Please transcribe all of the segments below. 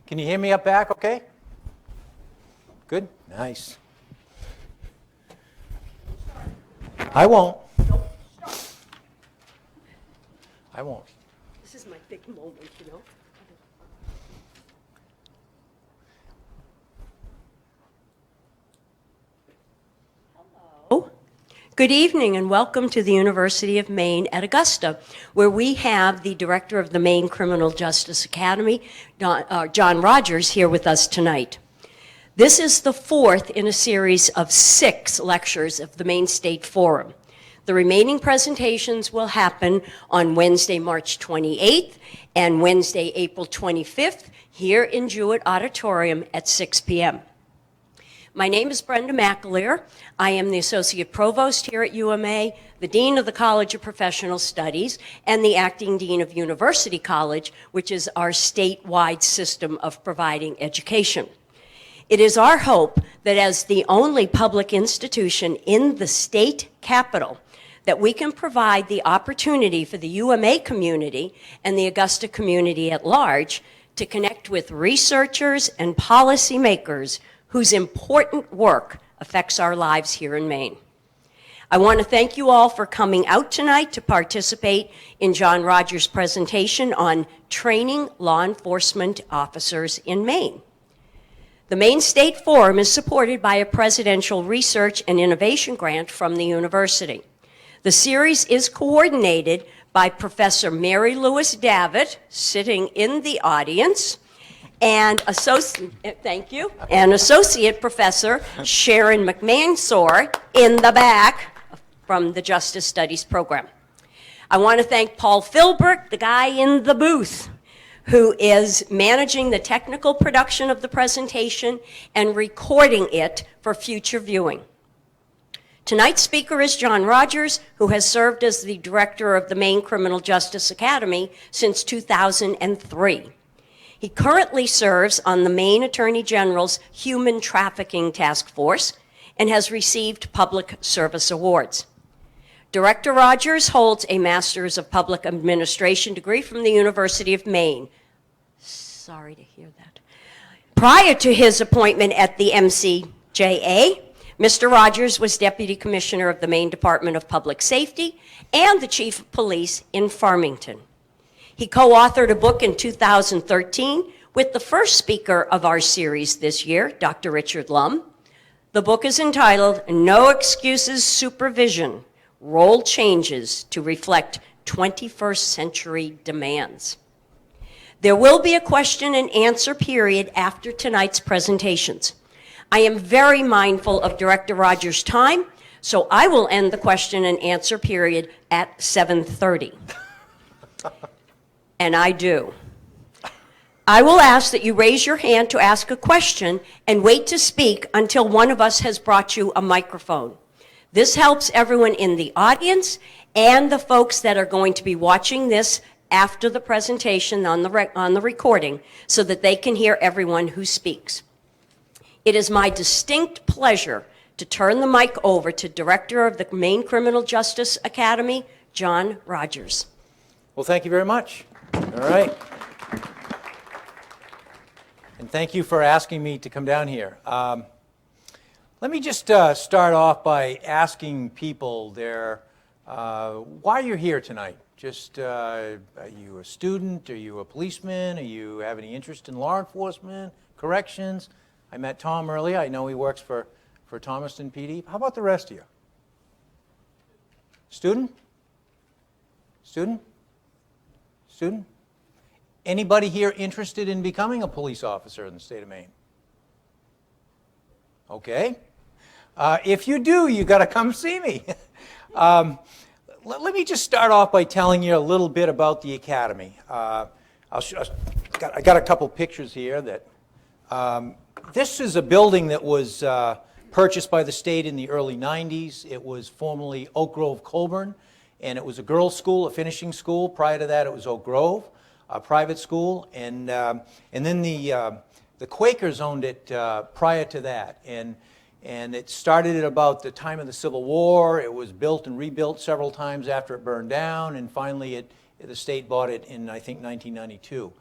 Can you hear me up back okay? Good? Nice. I won't. I won't. This is my big moment, you know. Hello. Good evening and welcome to the University of Maine at Augusta, where we have the director of the Maine Criminal Justice Academy, John Rogers, here with us tonight. This is the fourth in a series of 6 lectures of the Maine State Forum. The remaining presentations will happen on Wednesday, March 28th and Wednesday, April 25th here in Jewett Auditorium at 6 p.m. My name is Brenda McAleer. I am the Associate Provost here at UMA, the Dean of the College of Professional Studies, and the Acting Dean of University College, which is our statewide system of providing education. It is our hope that as the only public institution in the state capital, that we can provide the opportunity for the UMA community and the Augusta community at large to connect with researchers and policymakers whose important work affects our lives here in Maine. I want to thank you all for coming out tonight to participate in John Rogers' presentation on training law enforcement officers in Maine. The Maine State Forum is supported by a Presidential Research and Innovation Grant from the university. The series is coordinated by Professor Mary Louise Davitt, sitting in the audience, and Associate Professor Sharon McMansour in the back from the Justice Studies program. I want to thank Paul Filbert, the guy in the booth, who is managing the technical production of the presentation and recording it for future viewing. Tonight's speaker is John Rogers, who has served as the director of the Maine Criminal Justice Academy since 2003. He currently serves on the Maine Attorney General's Human Trafficking Task Force and has received public service awards. Director Rogers holds a Master's of Public Administration degree from the University of Maine. Sorry to hear that. Prior to his appointment at the MCJA, Mr. Rogers was Deputy Commissioner of the Maine Department of Public Safety and the Chief of Police in Farmington. He co-authored a book in 2013 with the first speaker of our series this year, Dr. Richard Lum. The book is entitled No Excuses Supervision: Role Changes to Reflect 21st Century Demands. There will be a question and answer period after tonight's presentations. I am very mindful of Director Rogers' time, so I will end the question and answer period at 7:30. And I do. I will ask that you raise your hand to ask a question and wait to speak until one of us has brought you a microphone. This helps everyone in the audience and the folks that are going to be watching this after the presentation on the recording so that they can hear everyone who speaks. It is my distinct pleasure to turn the mic over to Director of the Maine Criminal Justice Academy, John Rogers. Well, thank you very much. All right. And thank you for asking me to come down here. Let me just start off by asking people why you're here tonight. Just, are you a student? Are you a policeman? Are you have any interest in law enforcement, corrections? I met Tom earlier. I know he works for Thomaston PD. How about the rest of you? Student? Student? Student? Anybody here interested in becoming a police officer in the state of Maine? Okay. If you do, you got to come see me. Let me just start off by telling you a little bit about the academy. I got a couple pictures here. This is a building that was purchased by the state in the early 90s. It was formerly Oak Grove Colburn, and it was a girls' school, a finishing school. Prior to that, it was Oak Grove, a private school, and then the Quakers owned it prior to that, and it started at about the time of the Civil War. It was built and rebuilt several times after it burned down, and finally the state bought it in, I think, 1992.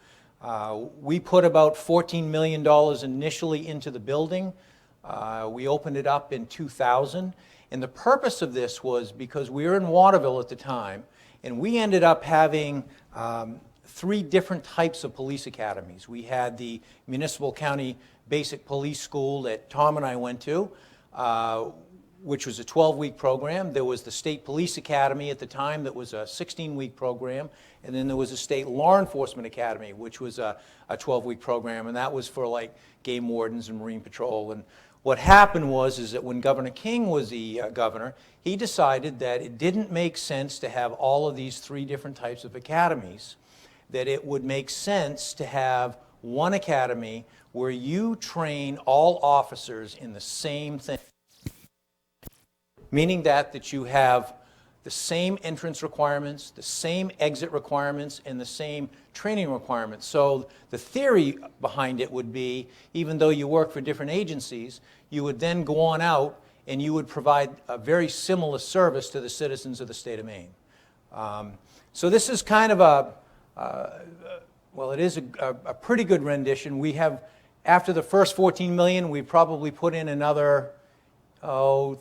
We put about $14 million initially into the building. We opened it up in 2000. And the purpose of this was because we were in Waterville at the time, and we ended up having 3 different types of police academies. We had the Municipal County Basic Police School that Tom and I went to, which was a 12-week program. There was the State Police Academy at the time that was a 16-week program. And then there was a State Law Enforcement Academy, which was a 12-week program. And that was for like game wardens and Marine Patrol. And what happened is that when Governor King was the governor, he decided that it didn't make sense to have all of these 3 different types of academies, that it would make sense to have one academy where you train all officers in the same thing. Meaning that you have the same entrance requirements, the same exit requirements, and the same training requirements. So the theory behind it would be, even though you work for different agencies, you would then go on out and you would provide a very similar service to the citizens of the state of Maine. So this is kind of well, it is a pretty good rendition. We have, after the first $14 million, we probably put in another, $3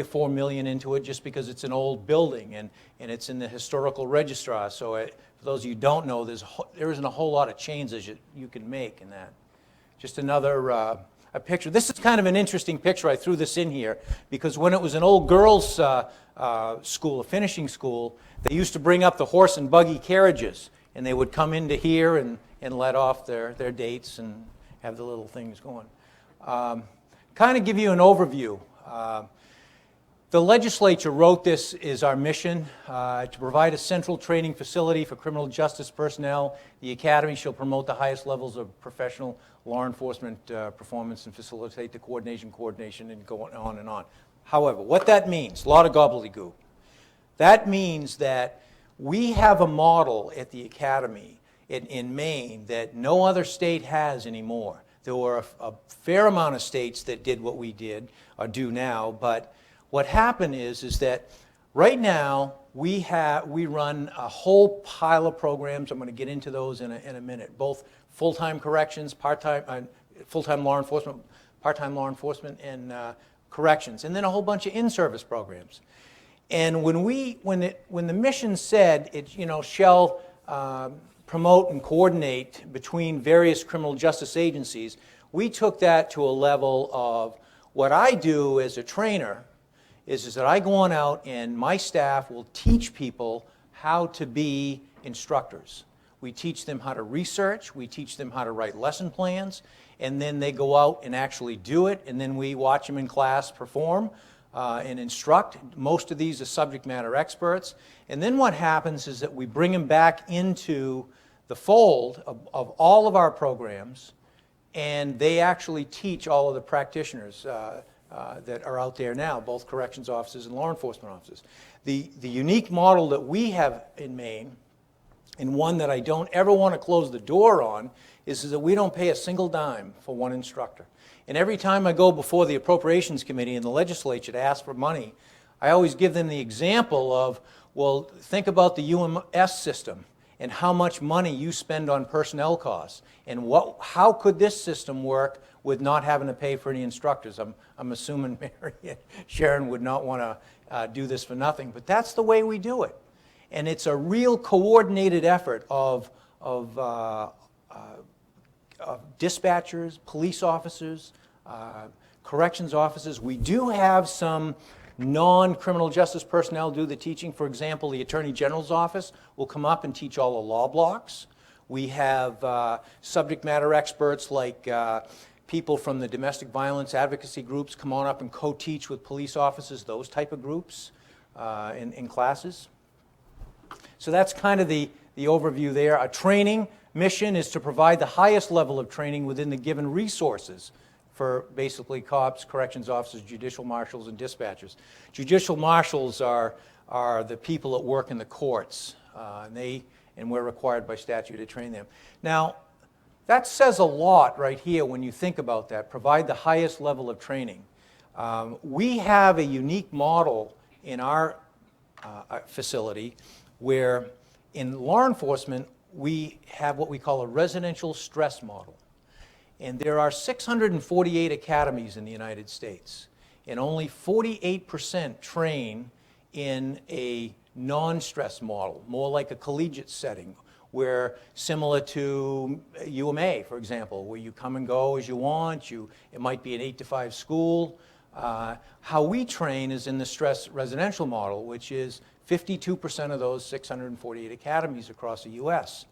or $4 million into it, just because it's an old building and it's in the historical registrar. So for those of you who don't know, there isn't a whole lot of changes you can make in that. Just another a picture. This is kind of an interesting picture. I threw this in here because when it was an old girls' school, a finishing school, they used to bring up the horse and buggy carriages, and they would come into here and let off their dates and have the little things going. Kind of give you an overview. The legislature wrote this is our mission, to provide a central training facility for criminal justice personnel. The academy shall promote the highest levels of professional law enforcement performance and facilitate the coordination, and go on and on. However, what that means, a lot of gobbledygook. That means that we have a model at the academy in Maine that no other state has anymore. There were a fair amount of states that did what we did, or do now, but what happened is that right now we run a whole pile of programs. I'm going to get into those in a minute. Both full-time corrections, full-time law enforcement, part-time law enforcement, and corrections, and then a whole bunch of in-service programs. And when the mission said it, shall promote and coordinate between various criminal justice agencies, we took that to a level of what I do as a trainer is that I go on out and my staff will teach people how to be instructors. We teach them how to research, we teach them how to write lesson plans, and then they go out and actually do it, and then we watch them in class perform and instruct. Most of these are subject matter experts. And then what happens is that we bring them back into the fold of all of our programs, and they actually teach all of the practitioners that are out there now, both corrections officers and law enforcement officers. The unique model that we have in Maine, and one that I don't ever want to close the door on, is that we don't pay a single dime for one instructor. And every time I go before the Appropriations Committee in the legislature to ask for money, I always give them the example of, well, think about the UMS system and how much money you spend on personnel costs, and how could this system work with not having to pay for any instructors. I'm assuming Mary and Sharon would not want to do this for nothing, but that's the way we do it. And it's a real coordinated effort of dispatchers, police officers, corrections officers. We do have some non-criminal justice personnel do the teaching. For example, the Attorney General's office will come up and teach all the law blocks. We have subject matter experts like people from the domestic violence advocacy groups come on up and co-teach with police officers, those type of groups in classes. So that's kind of the overview there. Our training mission is to provide the highest level of training within the given resources for basically cops, corrections officers, judicial marshals, and dispatchers. Judicial marshals are the people that work in the courts, and we're required by statute to train them. Now, that says a lot right here when you think about that, provide the highest level of training. We have a unique model in our facility where in law enforcement, we have what we call a residential stress model. And there are 648 academies in the United States, and only 48% train in a non-stress model, more like a collegiate setting, where similar to UMA, for example, where you come and go as you want, it might be an 8-to-5 school. How we train is in the stress residential model, which is 52% of those 648 academies across the U.S.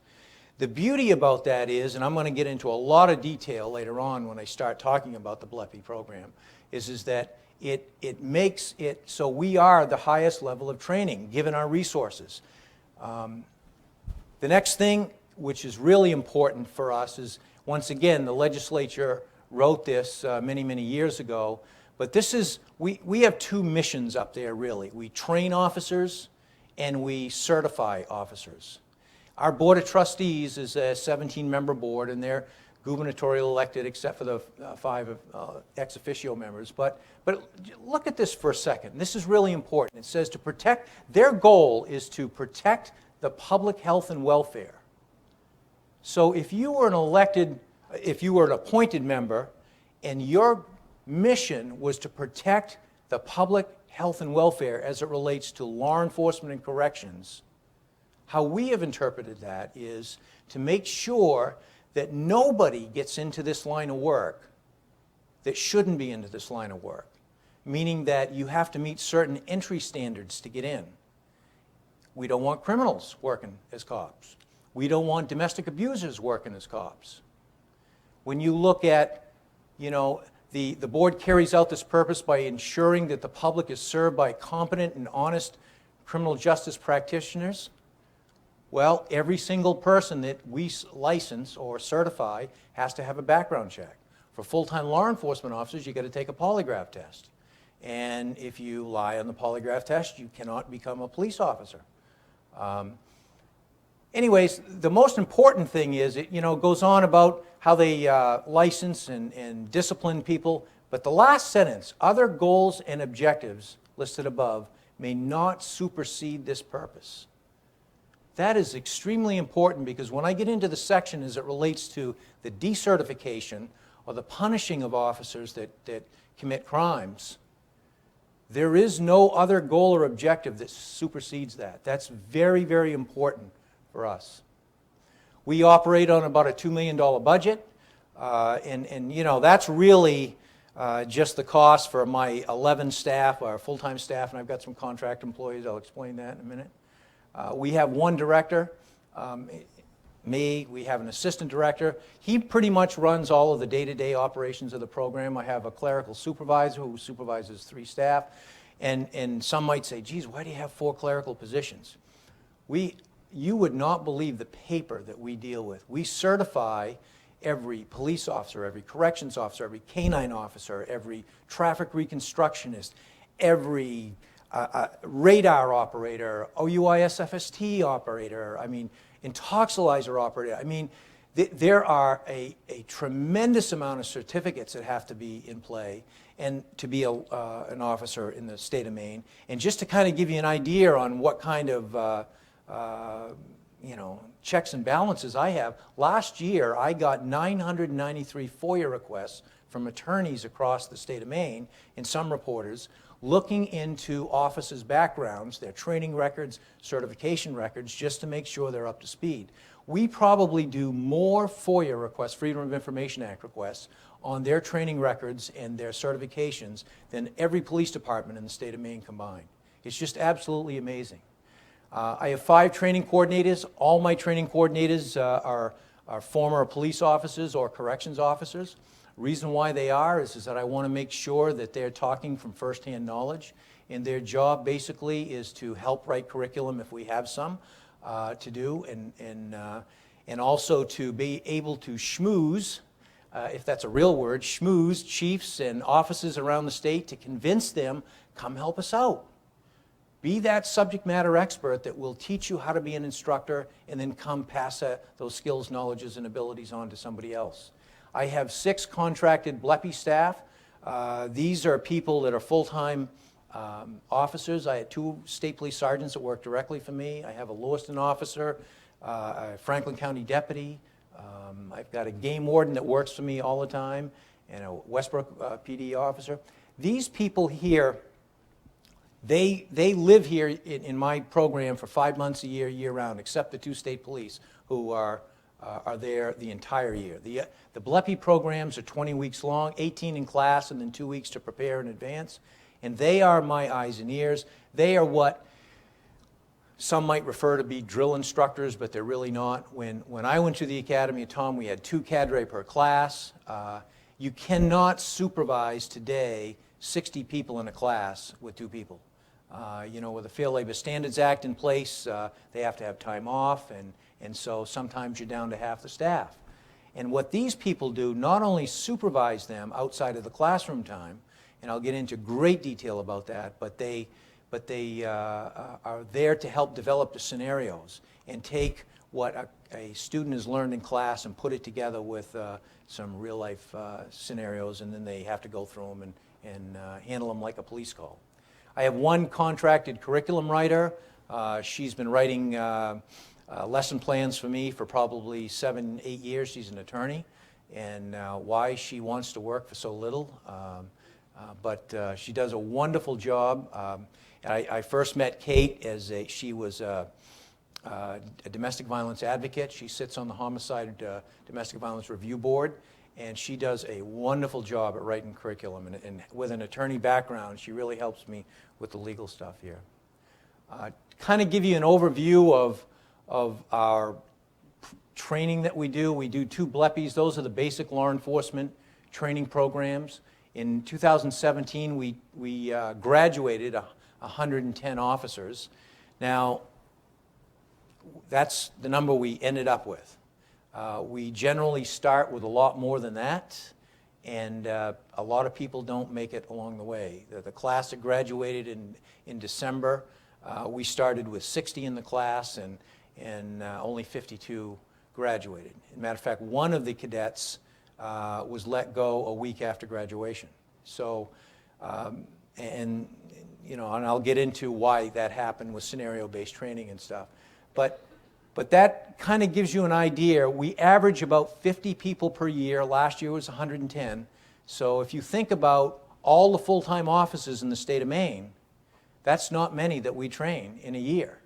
The beauty about that is, and I'm going to get into a lot of detail later on when I start talking about the BLEPI program, is that it makes it so we are the highest level of training, given our resources. The next thing, which is really important for us, is, once again, the legislature wrote this many, many years ago, but this is, we have two missions up there, really. We train officers and we certify officers. Our Board of Trustees is a 17-member board, and they're gubernatorial elected except for the 5 ex officio members. But look at this for a second. This is really important. It says to protect, their goal is to protect the public health and welfare. So if you were an appointed member, and your mission was to protect the public health and welfare as it relates to law enforcement and corrections, how we have interpreted that is to make sure that nobody gets into this line of work that shouldn't be into this line of work, meaning that you have to meet certain entry standards to get in. We don't want criminals working as cops. We don't want domestic abusers working as cops. When you look at, the board carries out this purpose by ensuring that the public is served by competent and honest criminal justice practitioners. Well, every single person that we license or certify has to have a background check. For full-time law enforcement officers, you got to take a polygraph test. And if you lie on the polygraph test, you cannot become a police officer. Anyways, the most important thing is, it goes on about how they license and discipline people. But the last sentence, other goals and objectives listed above may not supersede this purpose. That is extremely important, because when I get into the section as it relates to the decertification or the punishing of officers that commit crimes, there is no other goal or objective that supersedes that. That's very, very important for us. We operate on about a $2 million budget, and that's really just the cost for my 11 staff, our full-time staff, and I've got some contract employees. I'll explain that in a minute. We have one director, me. We have an assistant director. He pretty much runs all of the day-to-day operations of the program. I have a clerical supervisor who supervises 3 staff. And some might say, geez, why do you have 4 clerical positions? You would not believe the paper that we deal with. We certify every police officer, every corrections officer, every canine officer, every traffic reconstructionist, every radar operator, OUIS-FST operator, intoxilizer operator. There are a tremendous amount of certificates that have to be in play and to be an officer in the state of Maine. And just to kind of give you an idea on what kind of checks and balances I have, last year I got 993 FOIA requests from attorneys across the state of Maine and some reporters looking into officers' backgrounds, their training records, certification records, just to make sure they're up to speed. We probably do more FOIA requests, Freedom of Information Act requests, on their training records and their certifications than every police department in the state of Maine combined. It's just absolutely amazing. I have 5 training coordinators. All my training coordinators are former police officers or corrections officers. Reason why they are is that I want to make sure that they're talking from firsthand knowledge, and their job basically is to help write curriculum if we have some to do, and also to be able to schmooze, if that's a real word, schmooze chiefs and officers around the state to convince them, come help us out. Be that subject matter expert that will teach you how to be an instructor and then come pass those skills, knowledges, and abilities on to somebody else. I have 6 contracted BLEPI staff. These are people that are full-time officers. I had 2 state police sergeants that work directly for me. I have a Lewiston officer, a Franklin County deputy. I've got a game warden that works for me all the time, and a Westbrook PD officer. These people here, they live here in my program for 5 months a year, year-round, except the 2 state police who are there the entire year. The BLEPI programs are 20 weeks long, 18 in class, and then 2 weeks to prepare in advance. And they are my eyes and ears. They are what some might refer to be drill instructors, but they're really not. When I went to the Academy of Tom, we had 2 cadre per class. You cannot supervise today 60 people in a class with 2 people. With the Fair Labor Standards Act in place, they have to have time off, and so sometimes you're down to half the staff. And what these people do, not only supervise them outside of the classroom time, and I'll get into great detail about that, but they are there to help develop the scenarios and take what a student has learned in class and put it together with some real-life scenarios, and then they have to go through them and handle them like a police call. I have one contracted curriculum writer. She's been writing lesson plans for me for probably 7, 8 years. She's an attorney, and why she wants to work for so little. But she does a wonderful job. I first met Kate as she was a domestic violence advocate. She sits on the Homicide Domestic Violence Review Board, and she does a wonderful job at writing curriculum. And with an attorney background, she really helps me with the legal stuff here. Kind of give you an overview of our training that we do. We do 2 BLEPIs. Those are the basic law enforcement training programs. In 2017, we graduated 110 officers. Now, that's the number we ended up with. We generally start with a lot more than that, and a lot of people don't make it along the way. The class that graduated in December, we started with 60 in the class, and only 52 graduated. As a matter of fact, one of the cadets was let go a week after graduation. So, and I'll get into why that happened with scenario-based training and stuff. But that kind of gives you an idea. We average about 50 people per year. Last year was 110. So if you think about all the full-time officers in the state of Maine, that's not many that we train in a year.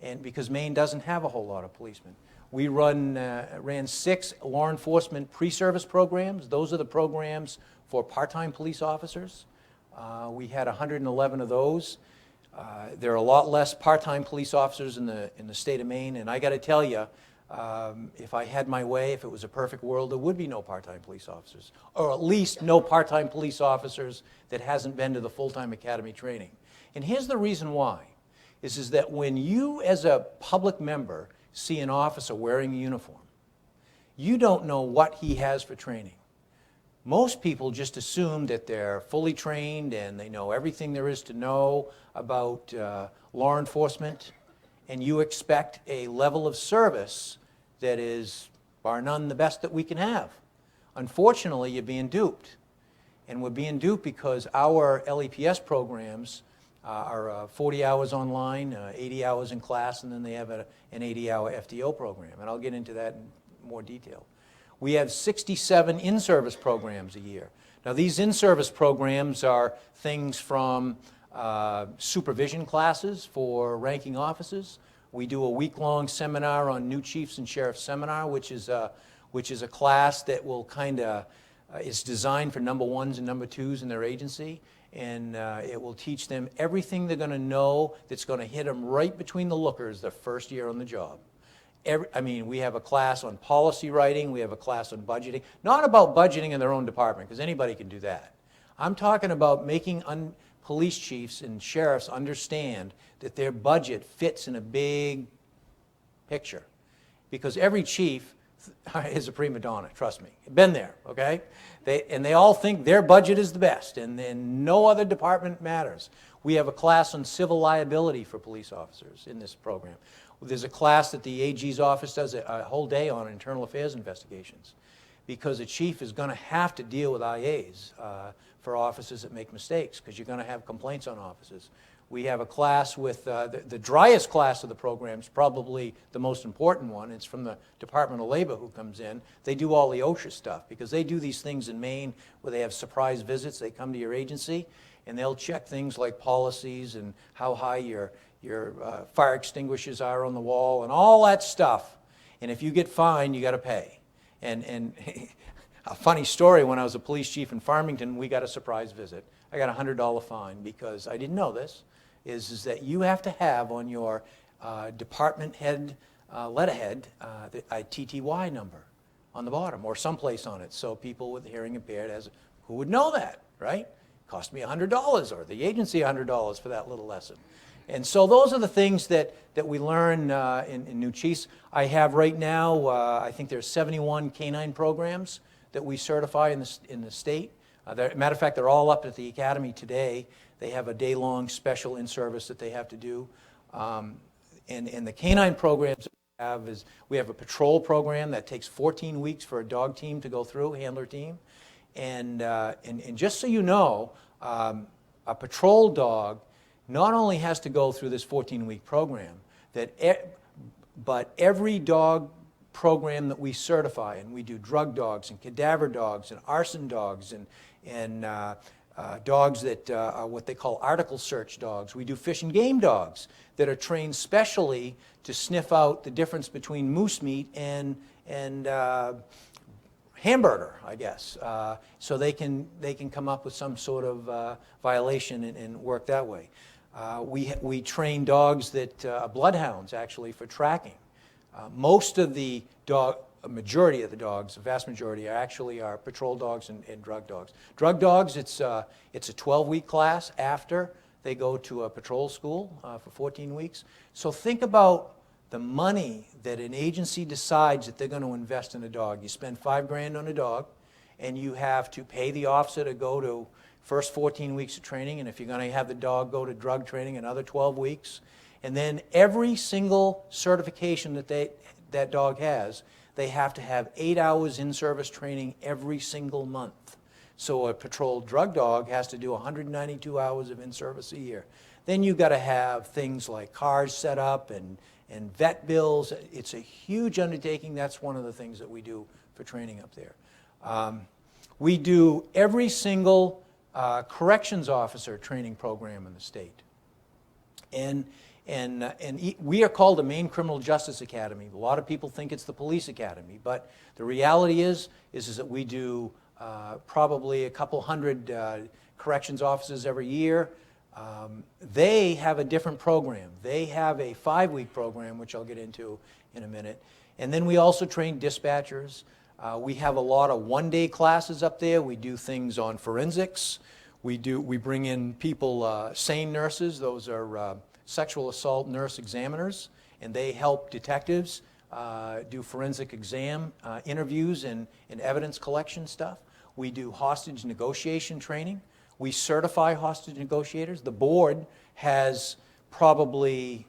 And because Maine doesn't have a whole lot of policemen. We ran 6 law enforcement pre-service programs. Those are the programs for part-time police officers. We had 111 of those. There are a lot less part-time police officers in the state of Maine, and I got to tell you, if I had my way, if it was a perfect world, there would be no part-time police officers, or at least no part-time police officers that hasn't been to the full-time academy training. And here's the reason why, is that when you as a public member see an officer wearing a uniform, you don't know what he has for training. Most people just assume that they're fully trained and they know everything there is to know about law enforcement, and you expect a level of service that is, bar none, the best that we can have. Unfortunately, you're being duped. And we're being duped because our LEPS programs are 40 hours online, 80 hours in class, and then they have an 80-hour FDO program. And I'll get into that in more detail. We have 67 in-service programs a year. Now, these in-service programs are things from supervision classes for ranking officers. We do a week-long seminar on new chiefs and sheriffs seminar, which is a class that will is designed for number 1s and number 2s in their agency, and it will teach them everything they're going to know that's going to hit them right between the lookers the first year on the job. We have a class on policy writing, we have a class on budgeting, not about budgeting in their own department, because anybody can do that. I'm talking about making police chiefs and sheriffs understand that their budget fits in a big picture. Because every chief is a prima donna, trust me. Been there, okay? They all think their budget is the best, and then no other department matters. We have a class on civil liability for police officers in this program. There's a class that the AG's office does a whole day on internal affairs investigations, because a chief is going to have to deal with IAs for officers that make mistakes, because you're going to have complaints on officers. We have a class with the driest class of the program is probably the most important one. It's from the Department of Labor who comes in. They do all the OSHA stuff because they do these things in Maine where they have surprise visits. They come to your agency and they'll check things like policies and how high your fire extinguishers are on the wall and all that stuff. And if you get fined, you got to pay. And a funny story, when I was a police chief in Farmington, we got a surprise visit. I got a $100 fine because I didn't know this, is that you have to have on your department head letterhead a TTY number on the bottom or someplace on it. So people with hearing impaired, who would know that, right? Cost me $100 or the agency $100 for that little lesson. And so those are the things that we learn in new chiefs. I have right now, I think there's 71 canine programs that we certify in the state. Matter of fact, they're all up at the academy today. They have a day-long special in-service that they have to do. And the canine programs that we have is, we have a patrol program that takes 14 weeks for a dog team to go through, handler team. And just so you know, a patrol dog not only has to go through this 14-week program, but every dog program that we certify, and we do drug dogs and cadaver dogs and arson dogs and dogs that are what they call article search dogs. We do fish and game dogs that are trained specially to sniff out the difference between moose meat and hamburger, I guess. So they can come up with some sort of violation and work that way. We train dogs that are bloodhounds, actually, for tracking. Most of the a majority of the dogs, a vast majority, are patrol dogs and drug dogs. Drug dogs, it's a 12-week class after they go to a patrol school for 14 weeks. So think about the money that an agency decides that they're going to invest in a dog. You spend $5 grand on a dog, and you have to pay the officer to go to first 14 weeks of training, and if you're going to have the dog go to drug training, another 12 weeks. And then every single certification that dog has, they have to have 8 hours in-service training every single month. So a patrol drug dog has to do 192 hours of in-service a year. Then you've got to have things like cars set up and vet bills. It's a huge undertaking. That's one of the things that we do for training up there. We do every single corrections officer training program in the state. And we are called the Maine Criminal Justice Academy. A lot of people think it's the police academy, but the reality is that we do probably a couple hundred corrections officers every year. They have a different program. They have a 5-week program, which I'll get into in a minute. And then we also train dispatchers. We have a lot of one-day classes up there. We do things on forensics. We bring in people, SANE nurses. Those are sexual assault nurse examiners, and they help detectives do forensic exam interviews and evidence collection stuff. We do hostage negotiation training. We certify hostage negotiators. The board has probably,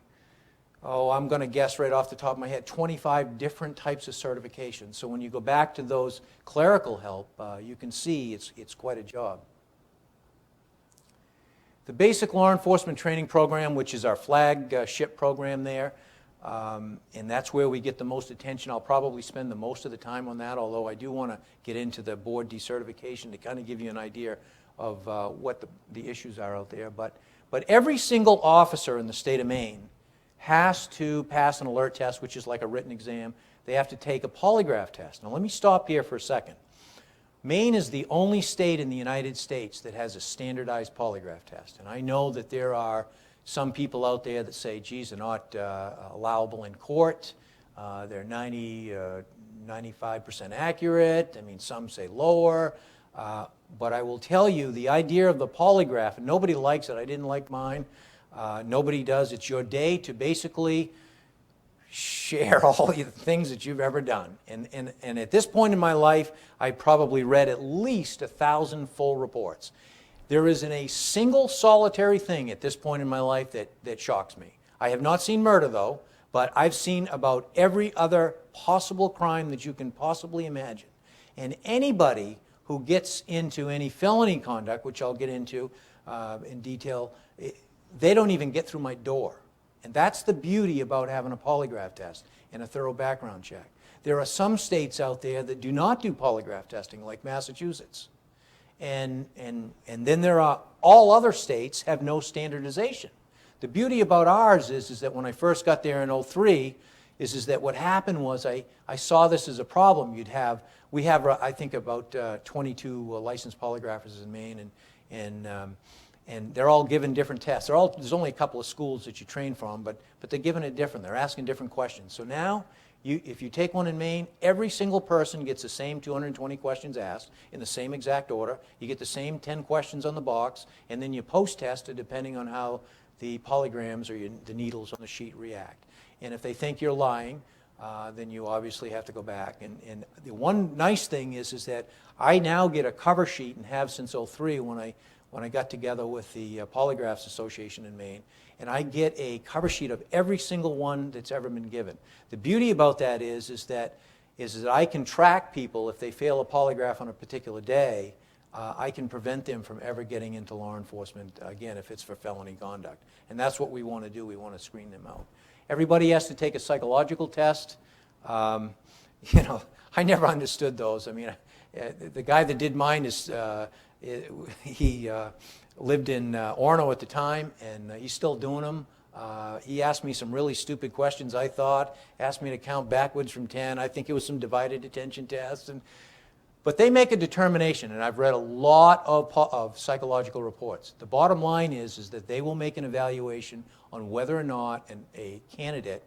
I'm going to guess right off the top of my head, 25 different types of certifications. So when you go back to those clerical help, you can see it's quite a job. The Basic Law Enforcement Training Program, which is our flagship program there, and that's where we get the most attention. I'll probably spend the most of the time on that, although I do want to get into the board decertification to kind of give you an idea of what the issues are out there. But every single officer in the state of Maine has to pass an alert test, which is like a written exam. They have to take a polygraph test. Now let me stop here for a second. Maine is the only state in the United States that has a standardized polygraph test. And I know that there are some people out there that say, geez, they're not allowable in court. They're 95% accurate. I mean, some say lower. But I will tell you, the idea of the polygraph, and nobody likes it. I didn't like mine. Nobody does. It's your day to basically share all the things that you've ever done. And at this point in my life, I probably read at least 1,000 full reports. There isn't a single solitary thing at this point in my life that shocks me. I have not seen murder, though, but I've seen about every other possible crime that you can possibly imagine. And anybody who gets into any felony conduct, which I'll get into in detail, they don't even get through my door. And that's the beauty about having a polygraph test and a thorough background check. There are some states out there that do not do polygraph testing, like Massachusetts. And then there are, all other states have no standardization. The beauty about ours is that when I first got there in '03, is that what happened was I saw this as a problem. We have I think about 22 licensed polygraphers in Maine, and they're all given different tests. There's only a couple of schools that you train from, but they're given it different. They're asking different questions. So now, if you take one in Maine, every single person gets the same 220 questions asked in the same exact order. You get the same 10 questions on the box, and then you post-test it depending on how the polygramms or the needles on the sheet react. And if they think you're lying, then you obviously have to go back. And the one nice thing is that I now get a cover sheet, and have since '03 when I got together with the Polygraphs Association in Maine, and I get a cover sheet of every single one that's ever been given. The beauty about that is that I can track people. If they fail a polygraph on a particular day, I can prevent them from ever getting into law enforcement again if it's for felony conduct. And that's what we want to do. We want to screen them out. Everybody has to take a psychological test. I never understood those. I mean, the guy that did mine he lived in Orono at the time, and he's still doing them. He asked me some really stupid questions, I thought, asked me to count backwards from 10. I think it was some divided attention tests. But they make a determination, and I've read a lot of psychological reports. The bottom line is that they will make an evaluation on whether or not a candidate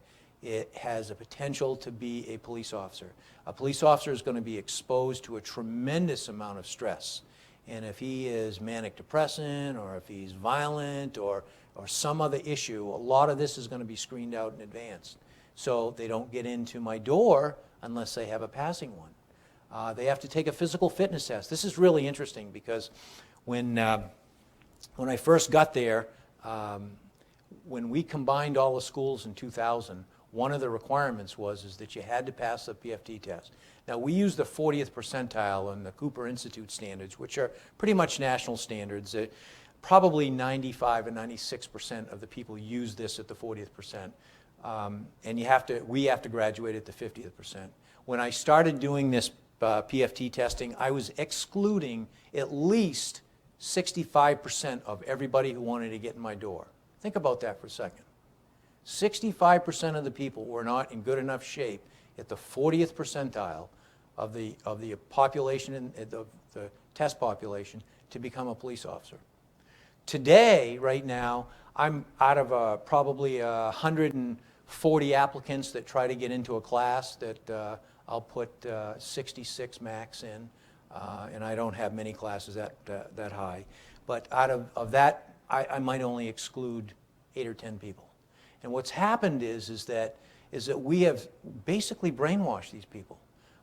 has a potential to be a police officer. A police officer is going to be exposed to a tremendous amount of stress. And if he is manic depressant, or if he's violent, or some other issue, a lot of this is going to be screened out in advance. So they don't get into my door unless they have a passing one. They have to take a physical fitness test. This is really interesting because when I first got there, when we combined all the schools in 2000, one of the requirements was that you had to pass the PFT test. Now, we use the 40th percentile on the Cooper Institute standards, which are pretty much national standards. Probably 95 or 96% of the people use this at the 40th percent. And we have to graduate at the 50th percent. When I started doing this PFT testing, I was excluding at least 65% of everybody who wanted to get in my door. Think about that for a second. 65% of the people were not in good enough shape at the 40th percentile of the population, and the test population, to become a police officer. Today, right now, I'm out of probably 140 applicants that try to get into a class that I'll put 66 max in, and I don't have many classes that high. But out of that, I might only exclude 8 or 10 people. And what's happened is that we have basically brainwashed these people.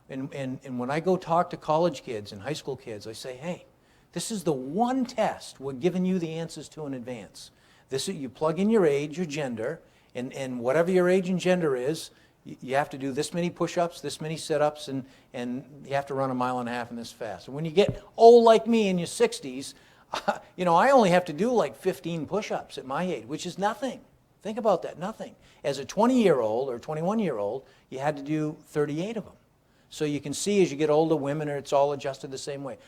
And when I go talk to college kids and high school kids, I say, hey, this is the one test we're giving you the answers to in advance. You plug in your age, your gender, and whatever your age and gender is, you have to do this many push-ups, this many sit-ups, and you have to run 1.5 miles in this fast. And when you get old like me in your 60s, I only have to do like 15 push-ups at my age, which is nothing. Think about that, nothing. As a 20-year-old or 21-year-old, you had to do 38 of them. So you can see as you get older, women, it's all adjusted the same way.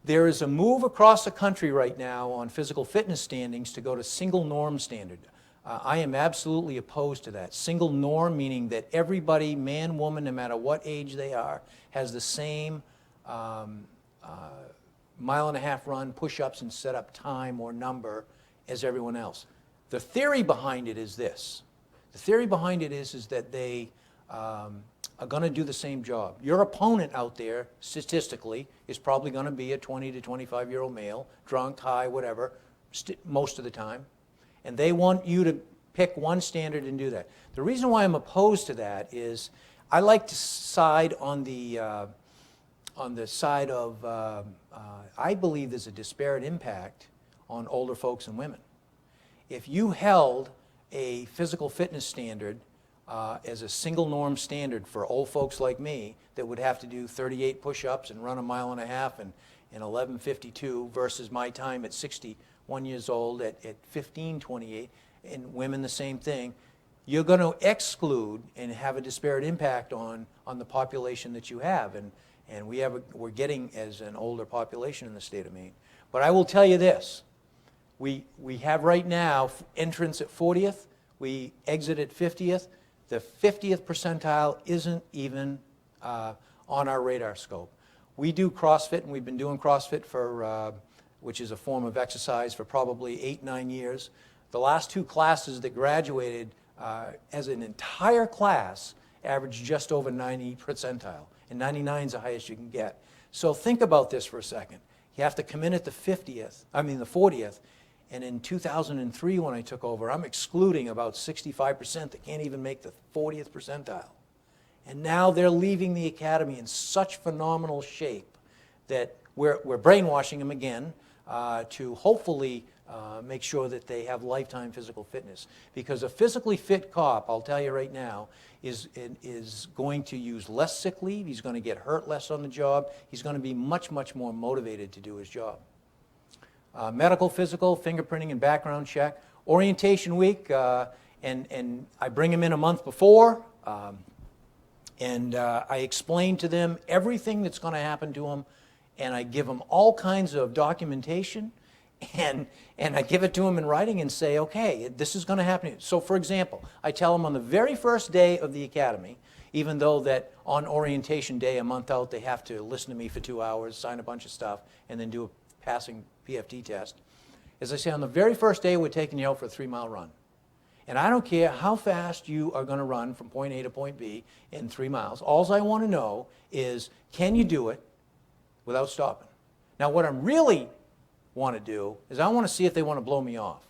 There is a move across the country right now on physical fitness standings to go to single norm standard. I am absolutely opposed to that. Single norm meaning that everybody, man, woman, no matter what age they are, has the same 1.5 mile run, push-ups, and set-up time or number as everyone else. The theory behind it is this. The theory behind it is that they are going to do the same job. Your opponent out there, statistically, is probably going to be a 20 to 25-year-old male, drunk, high, whatever, most of the time. And they want you to pick one standard and do that. The reason why I'm opposed to that is I like to side on the side of, I believe there's a disparate impact on older folks and women. If you held a physical fitness standard as a single norm standard for old folks like me that would have to do 38 push-ups and run 1.5 miles and 11:52 versus my time at 61 21 years old, at 15, 28, and women the same thing, you're going to exclude and have a disparate impact on the population that you have. And we're getting as an older population in the state of Maine. But I will tell you this. We have right now entrance at 40th. We exit at 50th. The 50th percentile isn't even on our radar scope. We do CrossFit, and we've been doing CrossFit for, which is a form of exercise, for probably 8, 9 years. The last 2 classes that graduated as an entire class averaged just over 90 percentile, and 99 is the highest you can get. So think about this for a second. You have to come in at the 40th, and in 2003 when I took over, I'm excluding about 65% that can't even make the 40th percentile. And now they're leaving the academy in such phenomenal shape that we're brainwashing them again to hopefully make sure that they have lifetime physical fitness. Because a physically fit cop, I'll tell you right now, is going to use less sick leave. He's going to get hurt less on the job. He's going to be much, much more motivated to do his job. Medical, physical, fingerprinting, and background check. Orientation week, and I bring them in a month before, and I explain to them everything that's going to happen to them, and I give them all kinds of documentation, and I give it to them in writing and say, okay, this is going to happen. So for example, I tell them on the very first day of the academy, even though that on orientation day, a month out, they have to listen to me for 2 hours, sign a bunch of stuff, and then do a passing PFT test. As I say, on the very first day, we're taking you out for a 3-mile run. And I don't care how fast you are going to run from point A to point B in 3 miles. All I want to know is, can you do it without stopping? Now, what I really want to do is I want to see if they want to blow me off.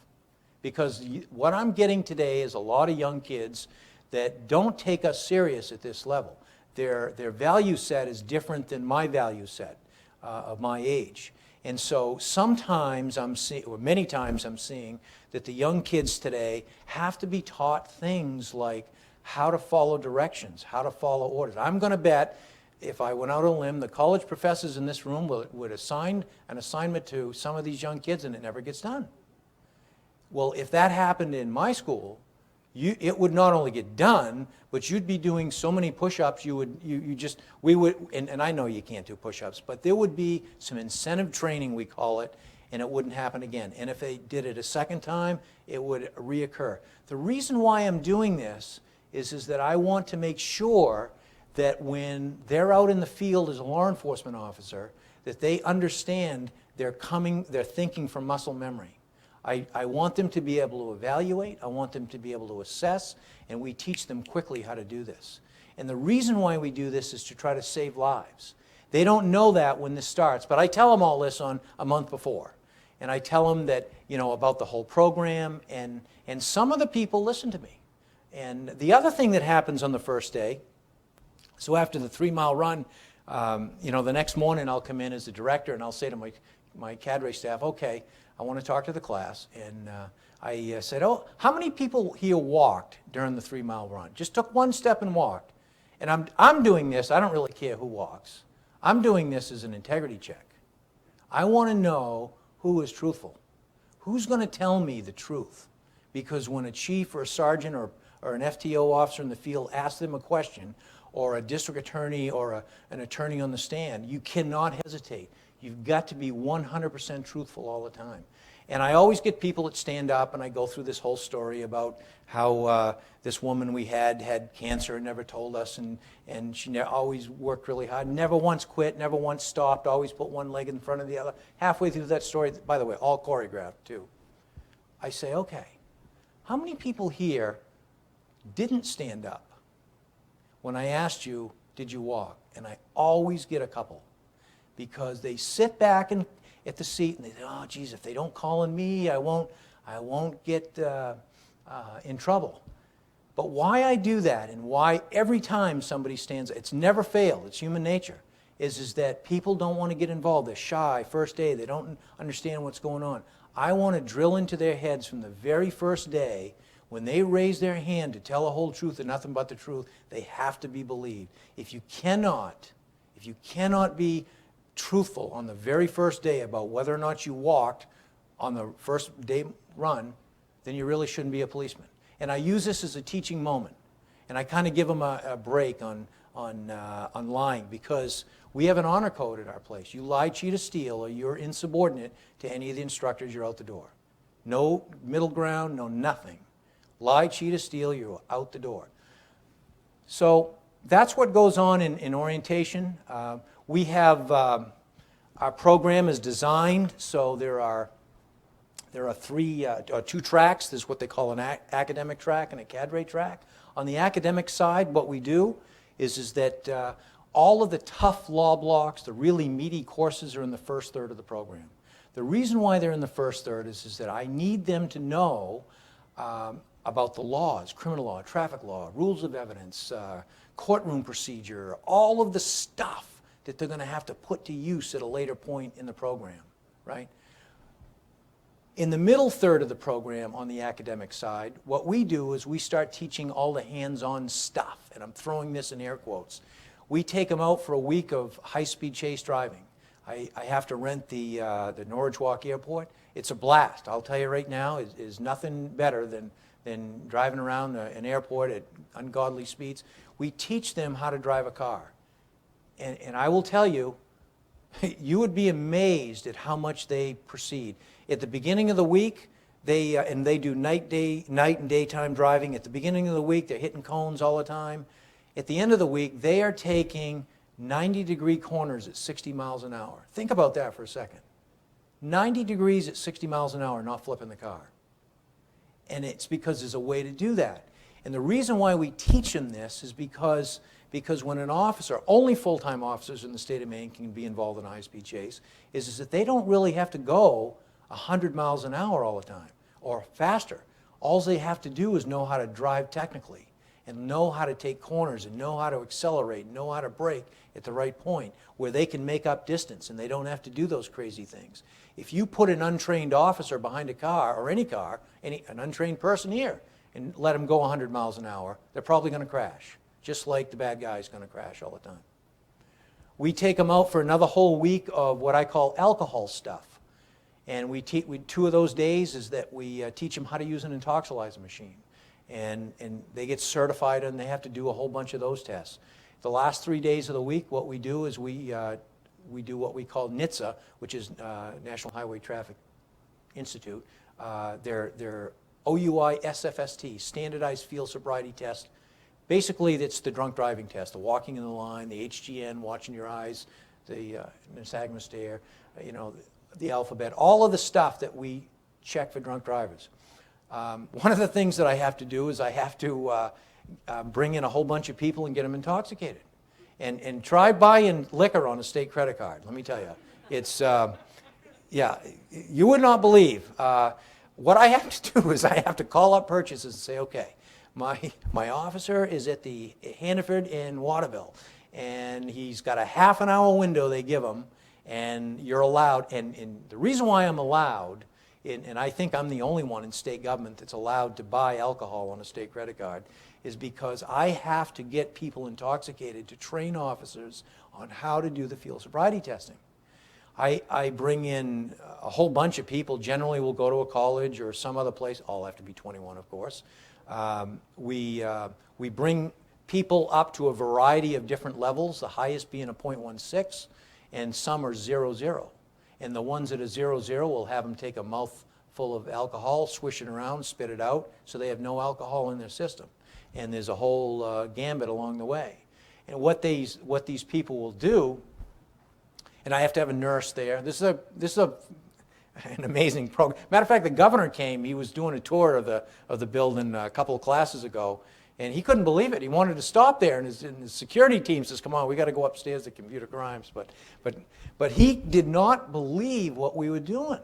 Because what I'm getting today is a lot of young kids that don't take us serious at this level. Their value set is different than my value set of my age. And so sometimes I'm seeing, or many times I'm seeing, that the young kids today have to be taught things like how to follow directions, how to follow orders. I'm going to bet, if I went out on a limb, the college professors in this room would assign an assignment to some of these young kids and it never gets done. Well, if that happened in my school, it would not only get done, but you'd be doing so many push-ups, and I know you can't do push-ups, but there would be some incentive training, we call it, and it wouldn't happen again. And if they did it a second time, it would reoccur. The reason why I'm doing this is that I want to make sure that when they're out in the field as a law enforcement officer, that they understand they're thinking from muscle memory. I want them to be able to evaluate, I want them to be able to assess, and we teach them quickly how to do this. And the reason why we do this is to try to save lives. They don't know that when this starts, but I tell them all this on a month before. And I tell them that, about the whole program, and some of the people listen to me. And the other thing that happens on the first day, so after the 3-mile run, the next morning I'll come in as the director and I'll say to my cadre staff, okay, I want to talk to the class. And I said, how many people here walked during the 3-mile run? Just took one step and walked. And I'm doing this, I don't really care who walks. I'm doing this as an integrity check. I want to know who is truthful. Who's going to tell me the truth? Because when a chief or a sergeant or an FTO officer in the field asks them a question, or a district attorney or an attorney on the stand, you cannot hesitate. You've got to be 100% truthful all the time. And I always get people that stand up, and I go through this whole story about how this woman we had cancer and never told us, and she always worked really hard, never once quit, never once stopped, always put one leg in front of the other. Halfway through that story, by the way, all choreographed too, I say, okay, how many people here didn't stand up when I asked you, did you walk? And I always get a couple, because they sit back at the seat and they say, oh, geez, if they don't call on me, I won't get in trouble. But why I do that, and why every time somebody stands, it's never failed, it's human nature, is that people don't want to get involved. They're shy, first day, they don't understand what's going on. I want to drill into their heads from the very first day. When they raise their hand to tell the whole truth and nothing but the truth, they have to be believed. If you cannot be truthful on the very first day about whether or not you walked on the first day run, then you really shouldn't be a policeman. And I use this as a teaching moment. And I kind of give them a break on lying, because we have an honor code at our place. You lie, cheat, or steal, or you're insubordinate to any of the instructors, you're out the door. No middle ground, no nothing. Lie, cheat, or steal, you're out the door. So that's what goes on in orientation. We have, our program is designed so there are two tracks. There's what they call an academic track and a cadre track. On the academic side, what we do is that all of the tough law blocks, the really meaty courses, are in the first third of the program. The reason why they're in the first third is that I need them to know about the laws, criminal law, traffic law, rules of evidence, courtroom procedure, all of the stuff that they're going to have to put to use at a later point in the program, right? In the middle third of the program on the academic side, what we do is we start teaching all the hands-on stuff, and I'm throwing this in air quotes. We take them out for a week of high-speed chase driving. I have to rent the Norwich Walk Airport. It's a blast. I'll tell you right now, is nothing better than driving around an airport at ungodly speeds. We teach them how to drive a car. And I will tell you, you would be amazed at how much they proceed. At the beginning of the week, they do night and daytime driving. At the beginning of the week, they're hitting cones all the time. At the end of the week, they are taking 90-degree corners at 60 miles an hour. Think about that for a second. 90 degrees at 60 miles an hour, not flipping the car. And it's because there's a way to do that. And the reason why we teach them this is because when an officer, only full-time officers in the state of Maine can be involved in a high-speed chase, is that they don't really have to go 100 miles an hour all the time or faster. All they have to do is know how to drive technically and know how to take corners and know how to accelerate and know how to brake at the right point where they can make up distance and they don't have to do those crazy things. If you put an untrained officer behind a car, or any car, an untrained person here, and let them go 100 miles an hour, they're probably going to crash, just like the bad guy's going to crash all the time. We take them out for another whole week of what I call alcohol stuff. And two of those days is that we teach them how to use an intoxilizer machine. And they get certified and they have to do a whole bunch of those tests. The last 3 days of the week, what we do is we do what we call NHTSA, which is National Highway Traffic Institute. Their OUI SFST, Standardized Field Sobriety Test. Basically, it's the drunk driving test, the walking in the line, the HGN, watching your eyes, the nystagmus stare, the alphabet, all of the stuff that we check for drunk drivers. One of the things that I have to do is I have to bring in a whole bunch of people and get them intoxicated. And try buying liquor on a state credit card, let me tell you. It's, you would not believe. What I have to do is I have to call up purchases and say, okay, my officer is at the Hannaford in Waterville, and he's got a half an hour window they give him, and you're allowed, and the reason why I'm allowed, and I think I'm the only one in state government that's allowed to buy alcohol on a state credit card, is because I have to get people intoxicated to train officers on how to do the field sobriety testing. I bring in a whole bunch of people. Generally, we'll go to a college or some other place. All have to be 21, of course. We bring people up to a variety of different levels, the highest being a .16, and some are 0.0. And the ones that are 0.0, we'll have them take a mouthful of alcohol, swish it around, spit it out, so they have no alcohol in their system. And there's a whole gambit along the way. And what these people will do, and I have to have a nurse there. This is an amazing program. Matter of fact, the governor came. He was doing a tour of the building a couple of classes ago, and he couldn't believe it. He wanted to stop there, and his security team says, "Come on, we got to go upstairs to computer crimes." But he did not believe what we were doing,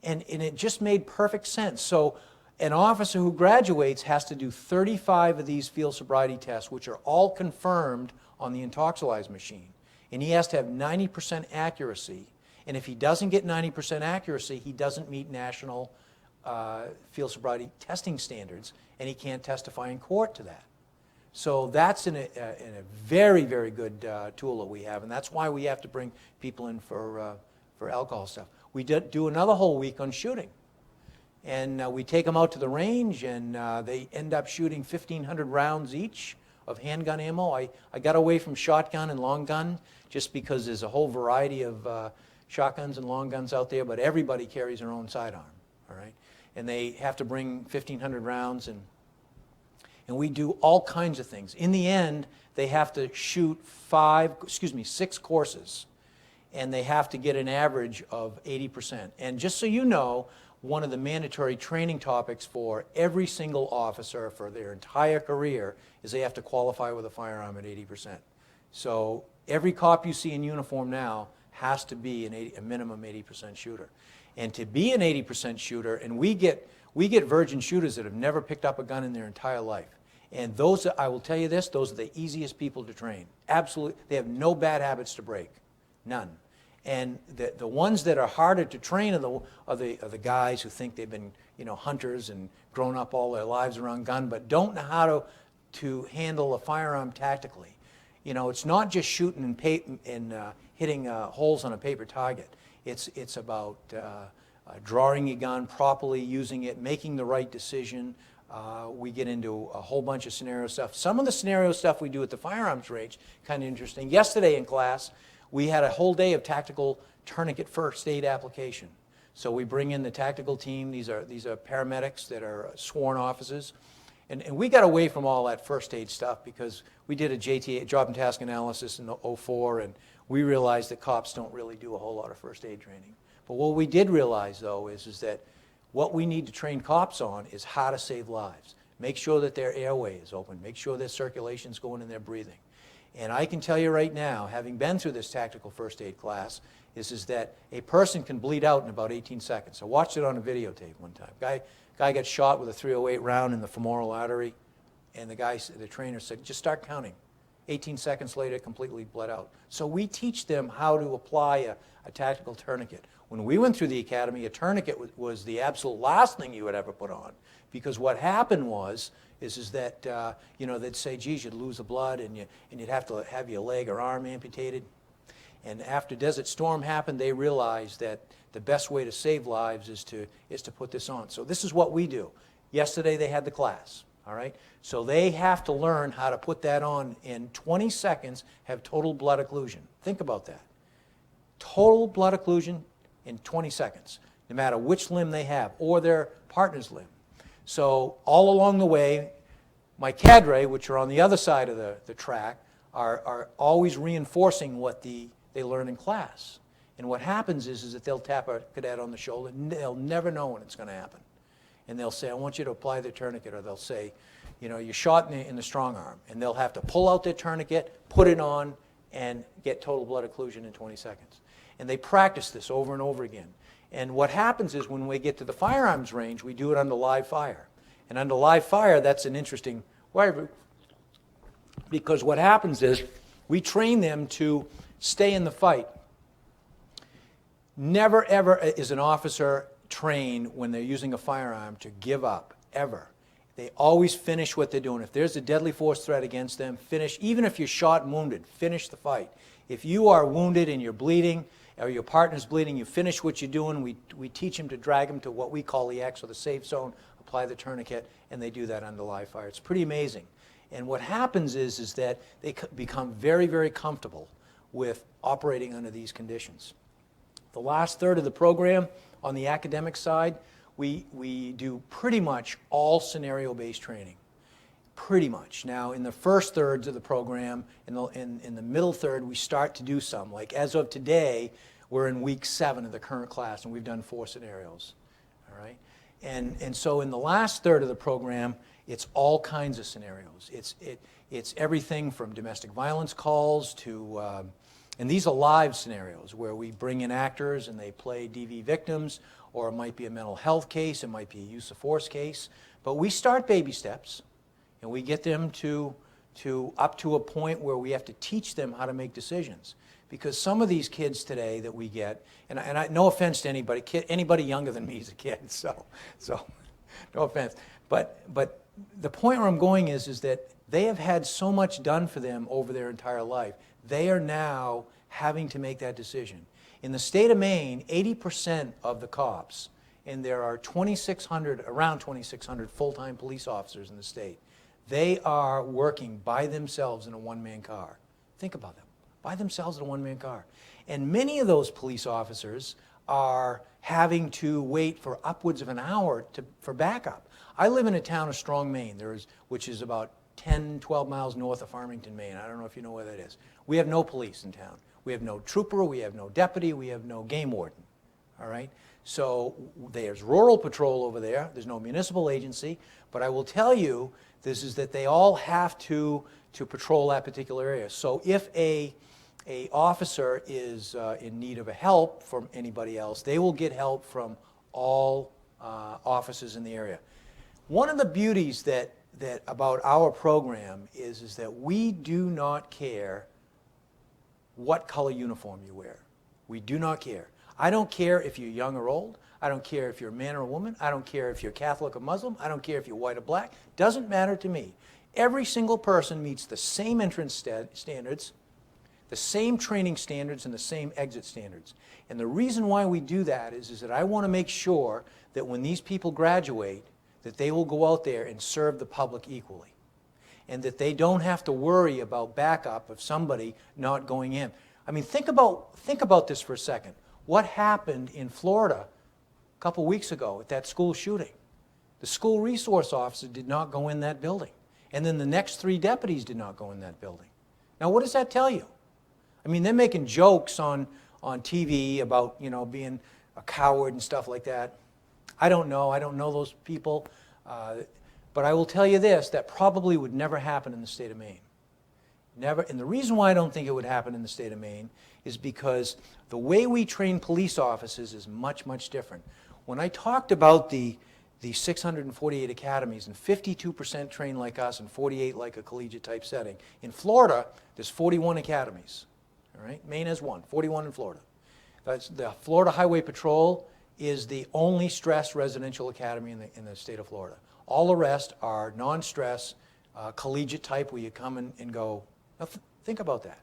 and it just made perfect sense. So an officer who graduates has to do 35 of these field sobriety tests, which are all confirmed on the intoxilizer machine. And he has to have 90% accuracy. And if he doesn't get 90% accuracy, he doesn't meet national field sobriety testing standards, and he can't testify in court to that. So that's a very, very good tool that we have, and that's why we have to bring people in for alcohol stuff. we do another whole week on shooting. And we take them out to the range, and they end up shooting 1,500 rounds each of handgun ammo. I got away from shotgun and long gun just because there's a whole variety of shotguns and long guns out there, but everybody carries their own sidearm, all right? And they have to bring 1,500 rounds, and we do all kinds of things. In the end, they have to shoot 6 courses, and they have to get an average of 80%. And just so you know, one of the mandatory training topics for every single officer for their entire career is they have to qualify with a firearm at 80%. So every cop you see in uniform now has to be a minimum 80% shooter. And to be an 80% shooter, and we get virgin shooters that have never picked up a gun in their entire life. And those, I will tell you this, those are the easiest people to train. Absolutely, they have no bad habits to break, none. And the ones that are harder to train are the guys who think they've been, hunters and grown up all their lives around gun, but don't know how to handle a firearm tactically. It's not just shooting and hitting holes on a paper target. It's about drawing your gun properly, using it, making the right decision. We get into a whole bunch of scenario stuff. Some of the scenario stuff we do at the firearms range, kind of interesting. Yesterday in class, we had a whole day of tactical tourniquet first aid application. So we bring in the tactical team. These are paramedics that are sworn officers. And we got away from all that first aid stuff because we did a JTA, job and task analysis in 2004, and we realized that cops don't really do a whole lot of first aid training. But what we did realize, though, is that what we need to train cops on is how to save lives. Make sure that their airway is open. Make sure their circulation's going in their breathing. And I can tell you right now, having been through this tactical first aid class, is that a person can bleed out in about 18 seconds. I watched it on a videotape one time. Guy got shot with a .308 round in the femoral artery, and the trainer said, just start counting. 18 seconds later, completely bled out. So we teach them how to apply a tactical tourniquet. When we went through the academy, a tourniquet was the absolute last thing you would ever put on, because what happened is that they'd say, geez, you'd lose the blood and you'd have to have your leg or arm amputated. And after Desert Storm happened, they realized that the best way to save lives is to put this on. So this is what we do. Yesterday they had the class, all right? So they have to learn how to put that on in 20 seconds, have total blood occlusion. Think about that. Total blood occlusion in 20 seconds, no matter which limb they have or their partner's limb. So all along the way, my cadre, which are on the other side of the track, are always reinforcing what they learn in class. And what happens is that they'll tap a cadet on the shoulder, and they'll never know when it's going to happen. And they'll say, I want you to apply the tourniquet, or they'll say, you're shot in the strong arm. And they'll have to pull out their tourniquet, put it on, and get total blood occlusion in 20 seconds. And they practice this over and over again. And what happens is when we get to the firearms range, we do it under live fire. And under live fire, that's an interesting way, because what happens is we train them to stay in the fight. Never, ever is an officer trained when they're using a firearm to give up, ever. They always finish what they're doing. If there's a deadly force threat against them, finish. Even if you're shot and wounded, finish the fight. If you are wounded and you're bleeding, or your partner's bleeding, you finish what you're doing. We teach them to drag them to what we call the X, or the safe zone, apply the tourniquet, and they do that under live fire. It's pretty amazing. And what happens is that they become very, very comfortable with operating under these conditions. The last third of the program, on the academic side, we do pretty much all scenario-based training. Pretty much. Now, in the first thirds of the program, in the middle third, we start to do some. Like as of today, we're in week 7 of the current class, and we've done 4 scenarios. All right? And so in the last third of the program, it's all kinds of scenarios. It's everything from domestic violence calls to, and these are live scenarios where we bring in actors and they play DV victims, or it might be a mental health case, it might be a use of force case. But we start baby steps. And we get them to up to a point where we have to teach them how to make decisions. Because some of these kids today that we get, and no offense to anybody, anybody younger than me is a kid, so no offense. But the point where I'm going is that they have had so much done for them over their entire life. They are now having to make that decision. In the state of Maine, 80% of the cops, and there are around 2,600 full-time police officers in the state, they are working by themselves in a one-man car. Think about that. By themselves in a one-man car. And many of those police officers are having to wait for upwards of an hour for backup. I live in a town of Strong, Maine, which is about 10, 12 miles north of Farmington, Maine. I don't know if you know where that is. We have no police in town. We have no trooper, we have no deputy, we have no game warden. All right? So there's rural patrol over there. There's no municipal agency. But I will tell you, this is that they all have to patrol that particular area. So if a officer is in need of a help from anybody else, they will get help from all officers in the area. One of the beauties that about our program is that we do not care what color uniform you wear. We do not care. I don't care if you're young or old. I don't care if you're a man or a woman. I don't care if you're Catholic or Muslim. I don't care if you're white or black. Doesn't matter to me. Every single person meets the same entrance standards, the same training standards, and the same exit standards. And the reason why we do that is that I want to make sure that when these people graduate, that they will go out there and serve the public equally. And that they don't have to worry about backup of somebody not going in. I mean, think about this for a second. What happened in Florida a couple weeks ago at that school shooting? The school resource officer did not go in that building. And then the next 3 deputies did not go in that building. Now, what does that tell you? I mean, they're making jokes on TV about, being a coward and stuff like that. I don't know. I don't know those people. But I will tell you this, that probably would never happen in the state of Maine. Never. And the reason why I don't think it would happen in the state of Maine is because the way we train police officers is much, much different. When I talked about the 648 academies, and 52% train like us and 48 like a collegiate type setting. In Florida, there's 41 academies. All right? Maine has 41 in Florida. The Florida Highway Patrol is the only stress residential academy in the state of Florida. All the rest are non-stress, collegiate type where you come and go. Now think about that.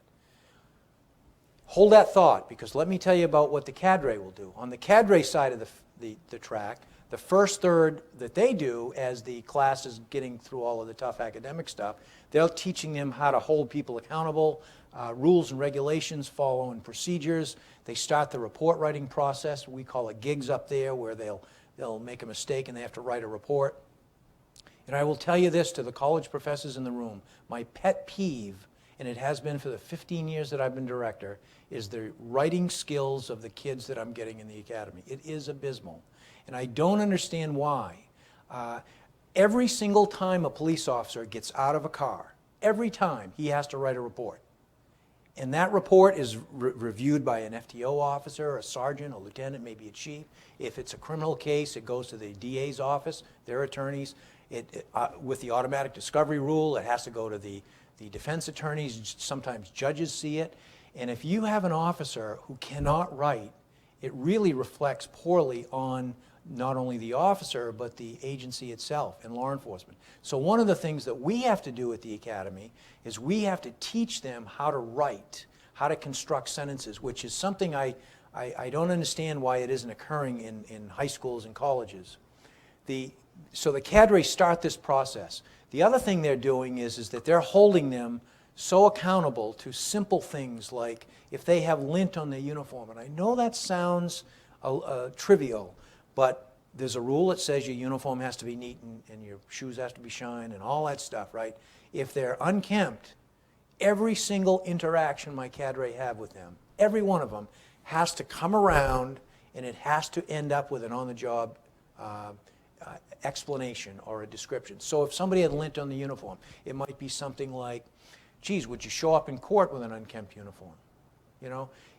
Hold that thought, because let me tell you about what the cadre will do. On the cadre side of the track, the first third that they do as the class is getting through all of the tough academic stuff, they're teaching them how to hold people accountable, rules and regulations, following procedures. They start the report writing process. We call it gigs up there, where they'll make a mistake and they have to write a report. And I will tell you this to the college professors in the room, my pet peeve, and it has been for the 15 years that I've been director, is the writing skills of the kids that I'm getting in the academy. It is abysmal. And I don't understand why. Every single time a police officer gets out of a car, every time he has to write a report. And that report is reviewed by an FTO officer, a sergeant, a lieutenant, maybe a chief. If it's a criminal case, it goes to the DA's office, their attorneys. With the automatic discovery rule, it has to go to the defense attorneys. Sometimes judges see it. And if you have an officer who cannot write, it really reflects poorly on not only the officer, but the agency itself and law enforcement. So one of the things that we have to do at the academy is we have to teach them how to write, how to construct sentences, which is something I don't understand why it isn't occurring in high schools and colleges. So the cadres start this process. The other thing they're doing is that they're holding them so accountable to simple things like if they have lint on their uniform. And I know that sounds trivial, but there's a rule that says your uniform has to be neat and your shoes have to be shined and all that stuff, right? If they're unkempt, every single interaction my cadre have with them, every one of them, has to come around and it has to end up with an on-the-job explanation or a description. So if somebody had lint on the uniform, it might be something like, geez, would you show up in court with an unkempt uniform?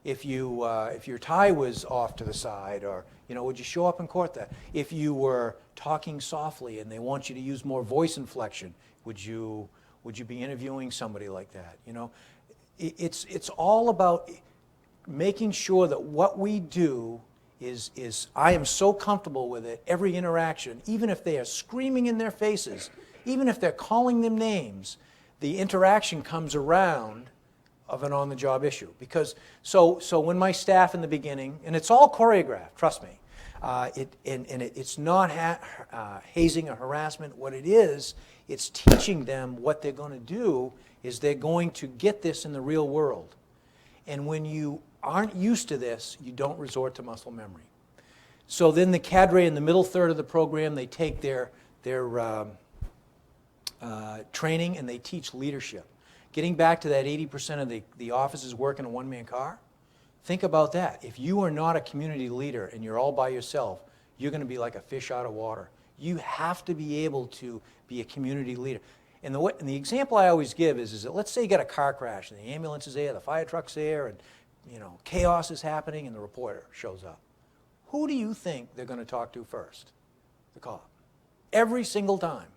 If your tie was off to the side, or would you show up in court that? If you were talking softly and they want you to use more voice inflection, would you be interviewing somebody like that? It's all about making sure that what we do is I am so comfortable with it, every interaction, even if they are screaming in their faces, even if they're calling them names, the interaction comes around of an on-the-job issue. Because, so when my staff in the beginning, and it's all choreographed, trust me, it's not hazing or harassment. What it is, it's teaching them what they're going to do is they're going to get this in the real world. And when you aren't used to this, you don't resort to muscle memory. So then the cadre in the middle third of the program, they take their training and they teach leadership. Getting back to that 80% of the officers work in a one-man car, think about that. If you are not a community leader and you're all by yourself, you're going to be like a fish out of water. You have to be able to be a community leader. And the example I always give is that let's say you got a car crash and the ambulance is there, the fire truck's there, and chaos is happening and the reporter shows up. Who do you think they're going to talk to first? The cop. Every single time.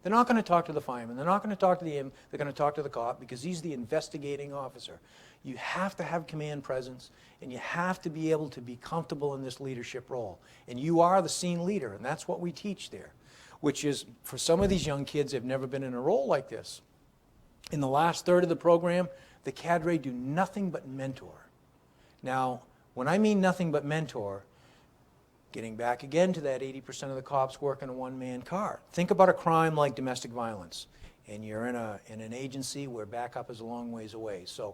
They're not going to talk to the fireman. They're not going to talk to the ambulance. They're going to talk to the cop because he's the investigating officer. You have to have command presence, and you have to be able to be comfortable in this leadership role. And you are the scene leader, and that's what we teach there, which is, for some of these young kids, they've never been in a role like this. In the last third of the program, the cadre do nothing but mentor. Now, when I mean nothing but mentor, getting back again to that 80% of the cops work in a one-man car. Think about a crime like domestic violence, and you're in an agency where backup is a long ways away. So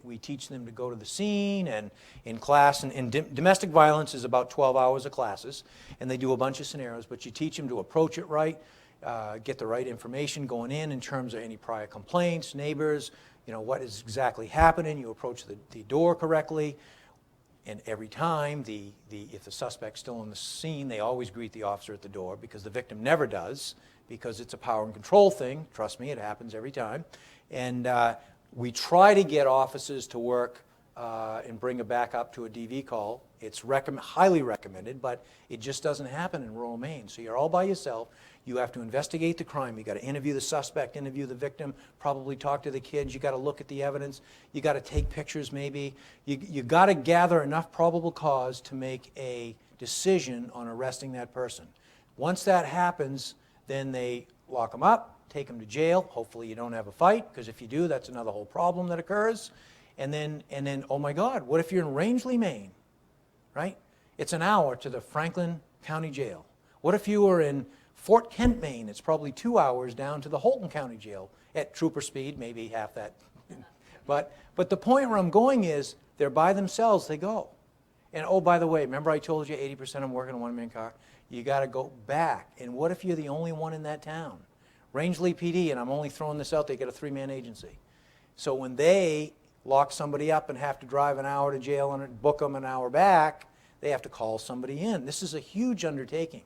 we teach them to go to the scene, and in class, and domestic violence is about 12 hours of classes, and they do a bunch of scenarios, but you teach them to approach it right, get the right information going in terms of any prior complaints, neighbors, what is exactly happening. You approach the door correctly. And every time, if the suspect's still on the scene, they always greet the officer at the door because the victim never does, because it's a power and control thing. Trust me, it happens every time. And we try to get officers to work and bring a backup to a DV call. It's highly recommended, but it just doesn't happen in rural Maine. So you're all by yourself. You have to investigate the crime. You got to interview the suspect, interview the victim, probably talk to the kids. You got to look at the evidence. You got to take pictures maybe. You got to gather enough probable cause to make a decision on arresting that person. Once that happens, then they lock them up, take them to jail. Hopefully you don't have a fight, because if you do, that's another whole problem that occurs. And then, oh my God, what if you're in Rangeley, Maine, right? It's an hour to the Franklin County Jail. What if you were in Fort Kent, Maine? It's probably 2 hours down to the Holton County Jail at trooper speed, maybe half that. But the point where I'm going is they're by themselves, they go. And oh, by the way, remember I told you 80% of them work in a one-man car? You got to go back. And what if you're the only one in that town? Rangeley PD, and I'm only throwing this out, they get a three-man agency. So when they lock somebody up and have to drive an hour to jail and book them an hour back, they have to call somebody in. This is a huge undertaking.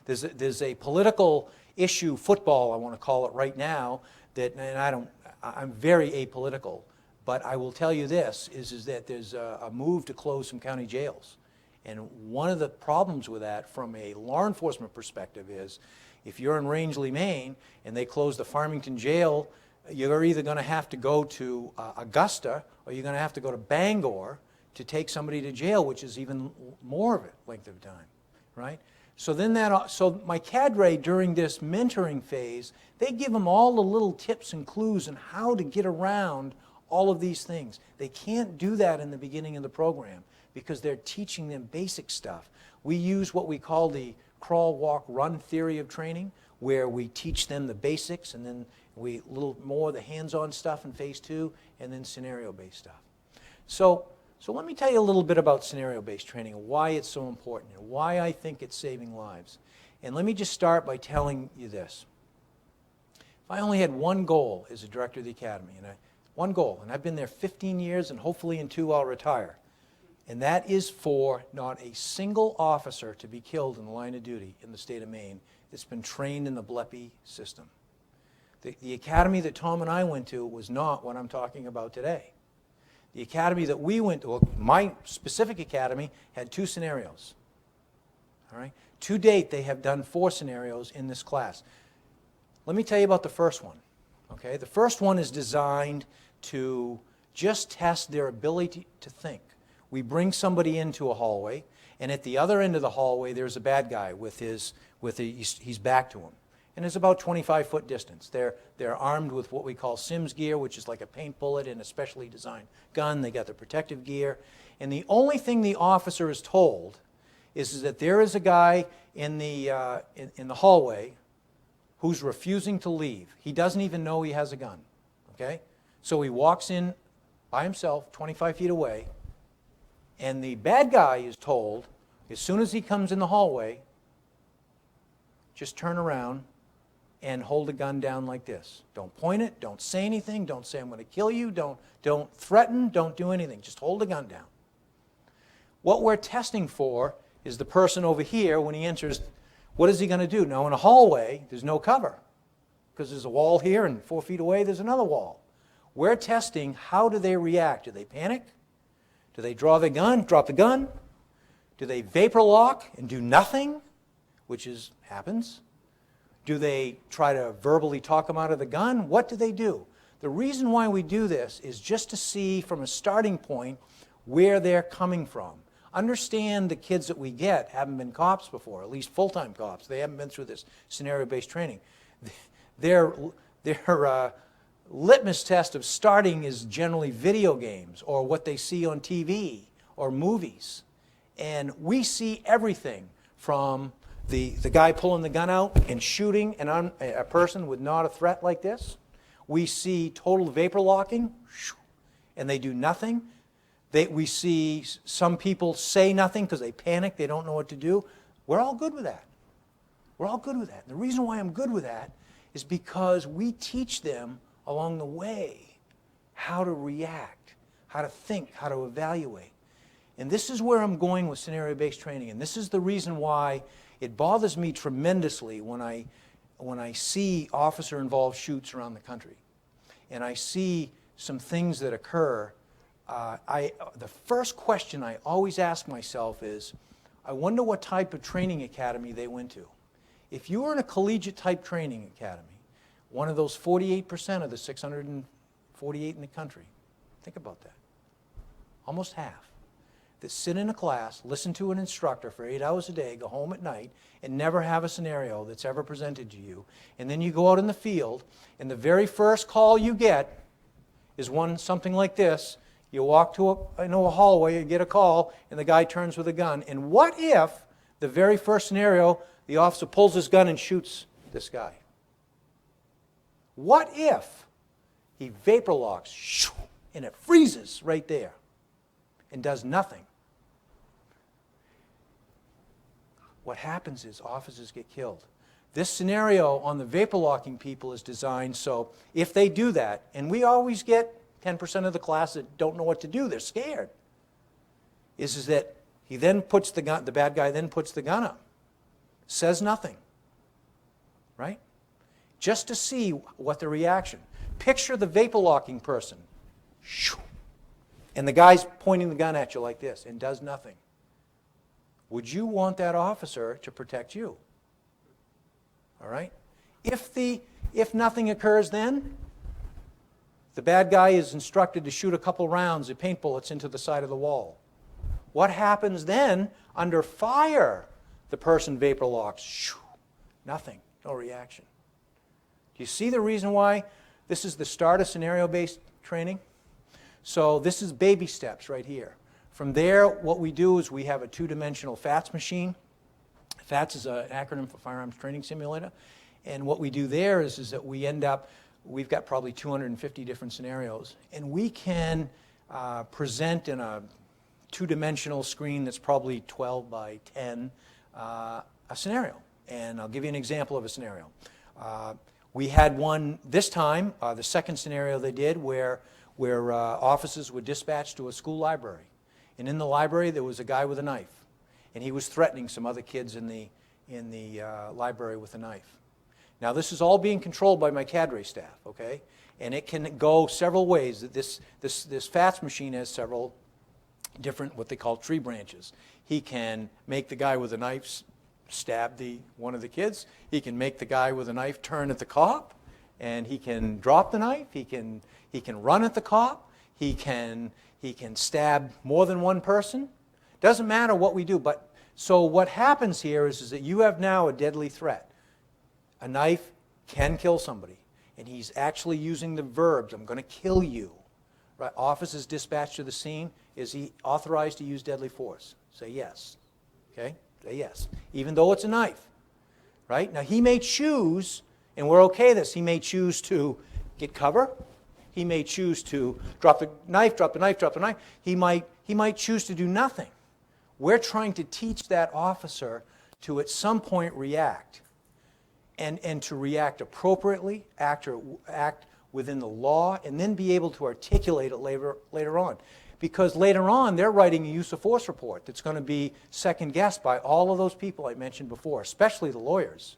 There's a political issue, football I want to call it right now, and I'm very apolitical, but I will tell you this, is that there's a move to close some county jails. And one of the problems with that from a law enforcement perspective is, if you're in Rangeley, Maine, and they close the Farmington jail, you're either going to have to go to Augusta, or you're going to have to go to Bangor to take somebody to jail, which is even more of a length of time, right? So my cadre during this mentoring phase, they give them all the little tips and clues on how to get around all of these things. They can't do that in the beginning of the program because they're teaching them basic stuff. We use what we call the crawl, walk, run theory of training, where we teach them the basics, and then a little more the hands-on stuff in phase 2, and then scenario-based stuff. So let me tell you a little bit about scenario-based training, and why it's so important, and why I think it's saving lives. And let me just start by telling you this. If I only had one goal as a director of the academy, one goal, and I've been there 15 years, and hopefully in 2 I'll retire, and that is for not a single officer to be killed in the line of duty in the state of Maine that's been trained in the BLEPI system. The academy that Tom and I went to was not what I'm talking about today. The academy that we went to, my specific academy, had 2 scenarios. All right? To date, they have done 4 scenarios in this class. Let me tell you about the first one. Okay? The first one is designed to just test their ability to think. We bring somebody into a hallway, and at the other end of the hallway, there's a bad guy with he's back to him. and it's about 25-foot distance. They're armed with what we call SIMS gear, which is like a paint bullet in a specially designed gun. They got the protective gear. And the only thing the officer is told is that there is a guy in the hallway who's refusing to leave. He doesn't even know he has a gun, okay? So he walks in by himself, 25 feet away, and the bad guy is told, as soon as he comes in the hallway, just turn around and hold a gun down like this. Don't point it, don't say anything, don't say I'm going to kill you, don't threaten, don't do anything. Just hold the gun down. What we're testing for is the person over here, when he enters, what is he going to do? Now, in a hallway, there's no cover, because there's a wall here, and 4 feet away, there's another wall. We're testing how do they react. Do they panic? Do they draw the gun, drop the gun? Do they vapor lock and do nothing, which happens? Do they try to verbally talk them out of the gun? What do they do? The reason why we do this is just to see from a starting point where they're coming from. Understand the kids that we get haven't been cops before, at least full-time cops. They haven't been through this scenario-based training. Their litmus test of starting is generally video games or what they see on TV or movies. And we see everything from the guy pulling the gun out and shooting a person with not a threat like this. We see total vapor locking, and they do nothing. We see some people say nothing because they panic, they don't know what to do. We're all good with that. We're all good with that. And the reason why I'm good with that is because we teach them along the way how to react, how to think, how to evaluate. And this is where I'm going with scenario-based training, and this is the reason why it bothers me tremendously when I see officer-involved shoots around the country, and I see some things that occur. The first question I always ask myself is, I wonder what type of training academy they went to. If you were in a collegiate-type training academy, one of those 48% of the 648 in the country, think about that, almost half, that sit in a class, listen to an instructor for 8 hours a day, go home at night, and never have a scenario that's ever presented to you. And then you go out in the field, and the very first call you get is something like this. You walk to a hallway, you get a call, and the guy turns with a gun. And what if the very first scenario, the officer pulls his gun and shoots this guy? What if he vapor locks, and it freezes right there and does nothing? What happens is officers get killed. This scenario on the vapor locking people is designed so if they do that, and we always get 10% of the class that don't know what to do, they're scared, is that he then puts the gun, the bad guy then puts the gun up, says nothing, right? Just to see what the reaction. Picture the vapor locking person, and the guy's pointing the gun at you like this and does nothing. Would you want that officer to protect you? All right? If nothing occurs then, the bad guy is instructed to shoot a couple rounds of paint bullets into the side of the wall. What happens then? Under fire, the person vapor locks. Nothing. No reaction. Do you see the reason why this is the start of scenario-based training? So this is baby steps right here. From there, what we do is we have a two-dimensional FATS machine. FATS is an acronym for Firearms Training Simulator. And what we do there is that we end up, we've got probably 250 different scenarios, and we can present in a two-dimensional screen that's probably 12 by 10 a scenario. And I'll give you an example of a scenario. We had one this time, the second scenario they did, where officers were dispatched to a school library. And in the library there was a guy with a knife, and he was threatening some other kids in the library with a knife. Now this is all being controlled by my cadre staff, okay? And it can go several ways. This FATS machine has several different, what they call tree branches. He can make the guy with a knife stab one of the kids. He can make the guy with a knife turn at the cop, and he can drop the knife. He can run at the cop. He can stab more than one person. Doesn't matter what we do. But so what happens here is that you have now a deadly threat. A knife can kill somebody. And he's actually using the verbs, I'm going to kill you. Right? Officers dispatched to the scene, is he authorized to use deadly force? Say yes. Okay? Say yes. Even though it's a knife. Right? Now he may choose, and we're okay with this, he may choose to get cover. He may choose to drop the knife, drop the knife, drop the knife. He might choose to do nothing. We're trying to teach that officer to at some point react. And to react appropriately, act within the law, and then be able to articulate it later on. Because later on, they're writing a use of force report that's going to be second-guessed by all of those people I mentioned before, especially the lawyers.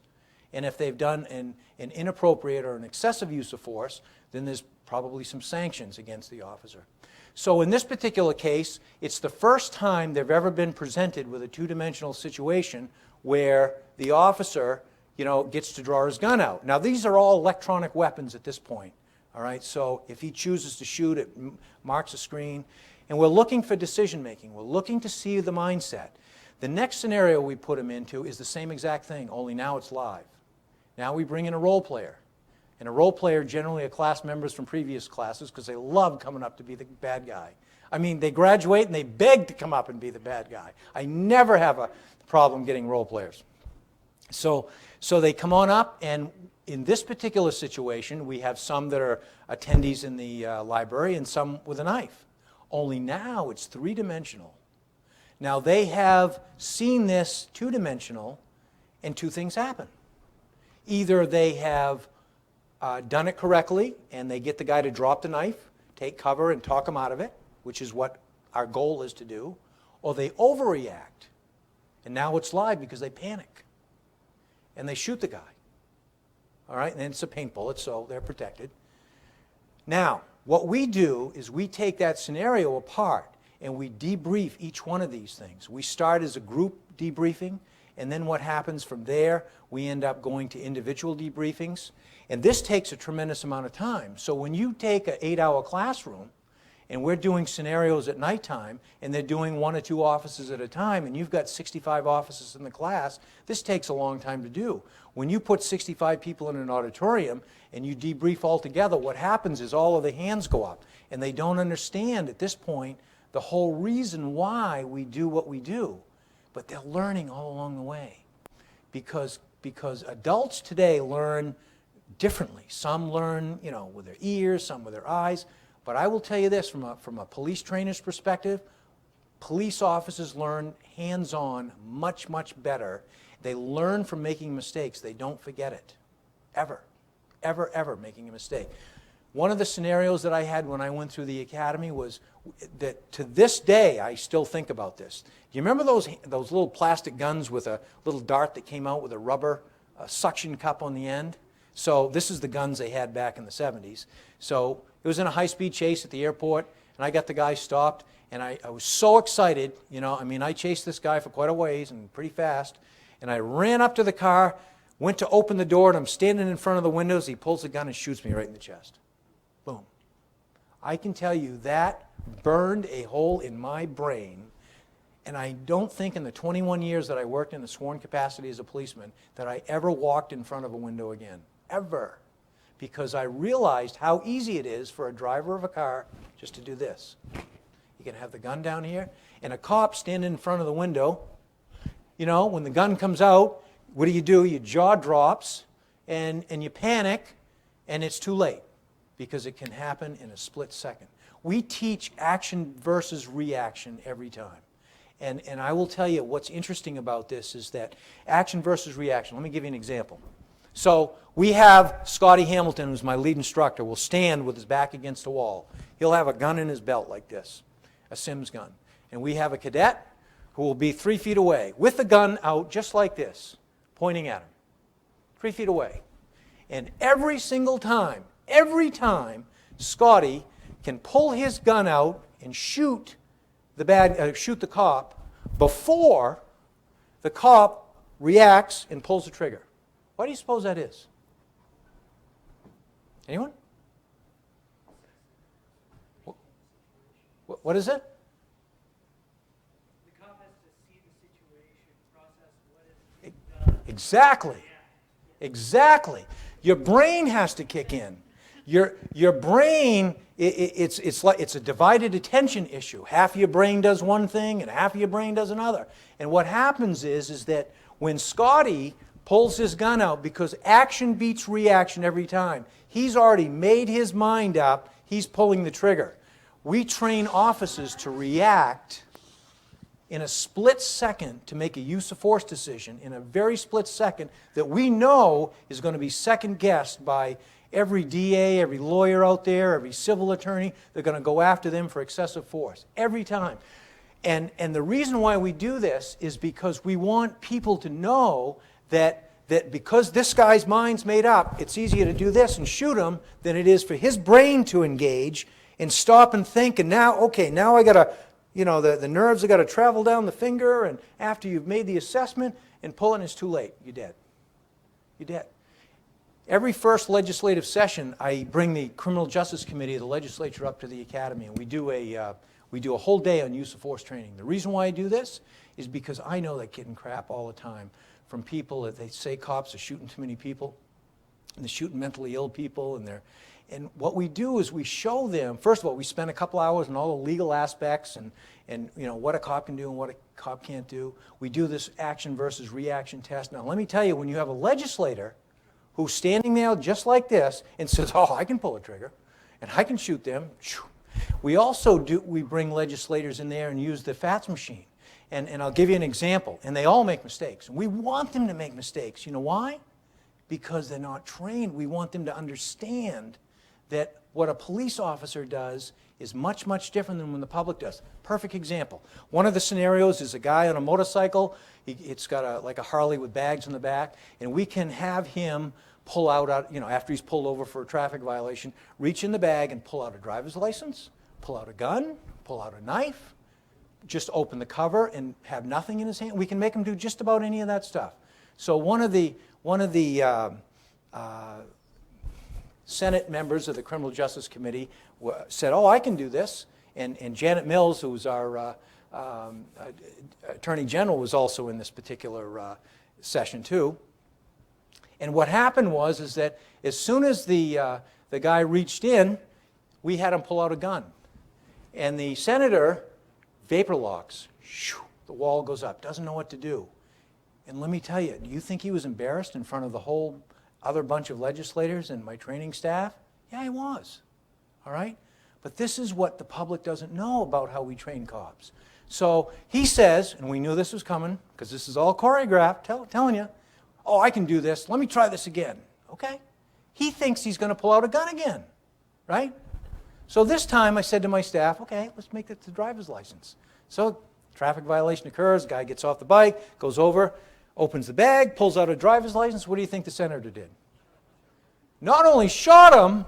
And if they've done an inappropriate or an excessive use of force, then there's probably some sanctions against the officer. So in this particular case, it's the first time they've ever been presented with a two-dimensional situation where the officer, gets to draw his gun out. Now, these are all electronic weapons at this point, all right? So if he chooses to shoot, it marks a screen. And we're looking for decision-making. We're looking to see the mindset. The next scenario we put him into is the same exact thing, only now it's live. Now we bring in a role player. And a role player generally are class members from previous classes because they love coming up to be the bad guy. I mean, they graduate and they beg to come up and be the bad guy. I never have a problem getting role players. So they come on up, and in this particular situation, we have some that are attendees in the library and some with a knife. Only now it's three-dimensional. Now they have seen this two-dimensional, and two things happen. Either they have done it correctly, and they get the guy to drop the knife, take cover, and talk him out of it, which is what our goal is to do, or they overreact, and now it's live because they panic, and they shoot the guy. All right, and it's a paint bullet, so they're protected. Now, what we do is we take that scenario apart, and we debrief each one of these things. We start as a group debriefing, and then what happens from there, we end up going to individual debriefings. And this takes a tremendous amount of time. So when you take an 8-hour classroom, and we're doing scenarios at nighttime, and they're doing 1 or 2 officers at a time, and you've got 65 officers in the class, this takes a long time to do. When you put 65 people in an auditorium, and you debrief all together, what happens is all of the hands go up, and they don't understand at this point the whole reason why we do what we do. But they're learning all along the way. Because adults today learn differently. Some learn, with their ears, some with their eyes. But I will tell you this, from a police trainer's perspective, police officers learn hands-on much, much better. They learn from making mistakes. They don't forget it. Ever, ever, ever making a mistake. One of the scenarios that I had when I went through the academy was that to this day, I still think about this. Do you remember those little plastic guns with a little dart that came out with a rubber suction cup on the end? So this is the guns they had back in the 70s. So it was in a high-speed chase at the airport, and I got the guy stopped, and I was so excited. I chased this guy for quite a ways and pretty fast, and I ran up to the car, went to open the door, and I'm standing in front of the windows. He pulls the gun and shoots me right in the chest. Boom. I can tell you that burned a hole in my brain, and I don't think in the 21 years that I worked in a sworn capacity as a policeman that I ever walked in front of a window again. Ever. Because I realized how easy it is for a driver of a car just to do this. You can have the gun down here, and a cop standing in front of the window. When the gun comes out, what do? Your jaw drops, and you panic, and it's too late, because it can happen in a split second. We teach action versus reaction every time. And I will tell you what's interesting about this is that action versus reaction. Let me give you an example. So we have Scotty Hamilton, who's my lead instructor, will stand with his back against a wall. He'll have a gun in his belt like this, a Sims gun. And we have a cadet who will be 3 feet away with the gun out just like this, pointing at him, 3 feet away. And every single time, Scotty can pull his gun out and shoot the cop before the cop reacts and pulls the trigger. Why do you suppose that is? Anyone? What is it? The cop has to see the situation, process what is being done. Exactly. Exactly. Your brain has to kick in. Your brain, it's a divided attention issue. Half of your brain does one thing and half of your brain does another. And what happens is that when Scotty pulls his gun out, because action beats reaction every time, he's already made his mind up, he's pulling the trigger. We train officers to react in a split second to make a use of force decision, in a very split second that we know is going to be second guessed by every DA, every lawyer out there, every civil attorney. They're going to go after them for excessive force every time. And the reason why we do this is because we want people to know that because this guy's mind's made up, it's easier to do this and shoot him than it is for his brain to engage and stop and think. And now, okay, now I got to, the nerves have got to travel down the finger, and after you've made the assessment and pulling, it's too late. You're dead. You're dead. Every first legislative session, I bring the Criminal Justice Committee of the legislature up to the academy, and we do a whole day on use of force training. The reason why I do this is because I know they're getting crap all the time from people that they say cops are shooting too many people, and they're shooting mentally ill people, and what we do is we show them, first of all, we spend a couple hours on all the legal aspects and what a cop can do and what a cop can't do. We do this action versus reaction test. Now, let me tell you, when you have a legislator who's standing there just like this and says, oh, I can pull a trigger and I can shoot them. We also bring legislators in there and use the FATS machine. And I'll give you an example. And they all make mistakes. And we want them to make mistakes. You know why? Because they're not trained. We want them to understand that what a police officer does is much, much different than when the public does. Perfect example. One of the scenarios is a guy on a motorcycle. It's got like a Harley with bags in the back. And we can have him pull out, after he's pulled over for a traffic violation, reach in the bag and pull out a driver's license, pull out a gun, pull out a knife, just open the cover and have nothing in his hand. We can make him do just about any of that stuff. So one of the Senate members of the Criminal Justice Committee said, oh, I can do this. And Janet Mills, who's our Attorney General, was also in this particular session too. And what happened was that as soon as the guy reached in, we had him pull out a gun. And the senator vapor locks. The wall goes up, doesn't know what to do. And let me tell you, do you think he was embarrassed in front of the whole other bunch of legislators and my training staff? Yeah, he was. All right? But this is what the public doesn't know about how we train cops. So he says, and we knew this was coming because this is all choreographed, telling you, oh, I can do this. Let me try this again. Okay? He thinks he's going to pull out a gun again. Right? So this time I said to my staff, okay, let's make it the driver's license. So traffic violation occurs, guy gets off the bike, goes over, opens the bag, pulls out a driver's license. What do you think the senator did? Not only shot him,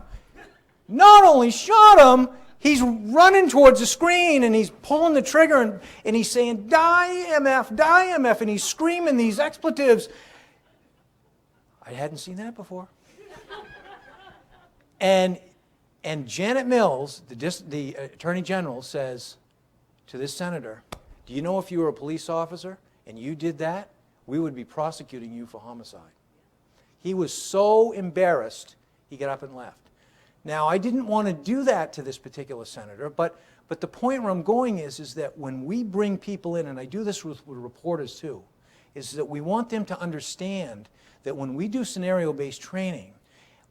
he's running towards the screen and he's pulling the trigger and he's saying, die MF, and he's screaming these expletives. I hadn't seen that before. And Janet Mills, the Attorney General, says to this senator, do you know if you were a police officer and you did that, we would be prosecuting you for homicide. He was so embarrassed, he got up and left. Now, I didn't want to do that to this particular senator, but the point where I'm going is that when we bring people in, and I do this with reporters too, is that we want them to understand that when we do scenario-based training,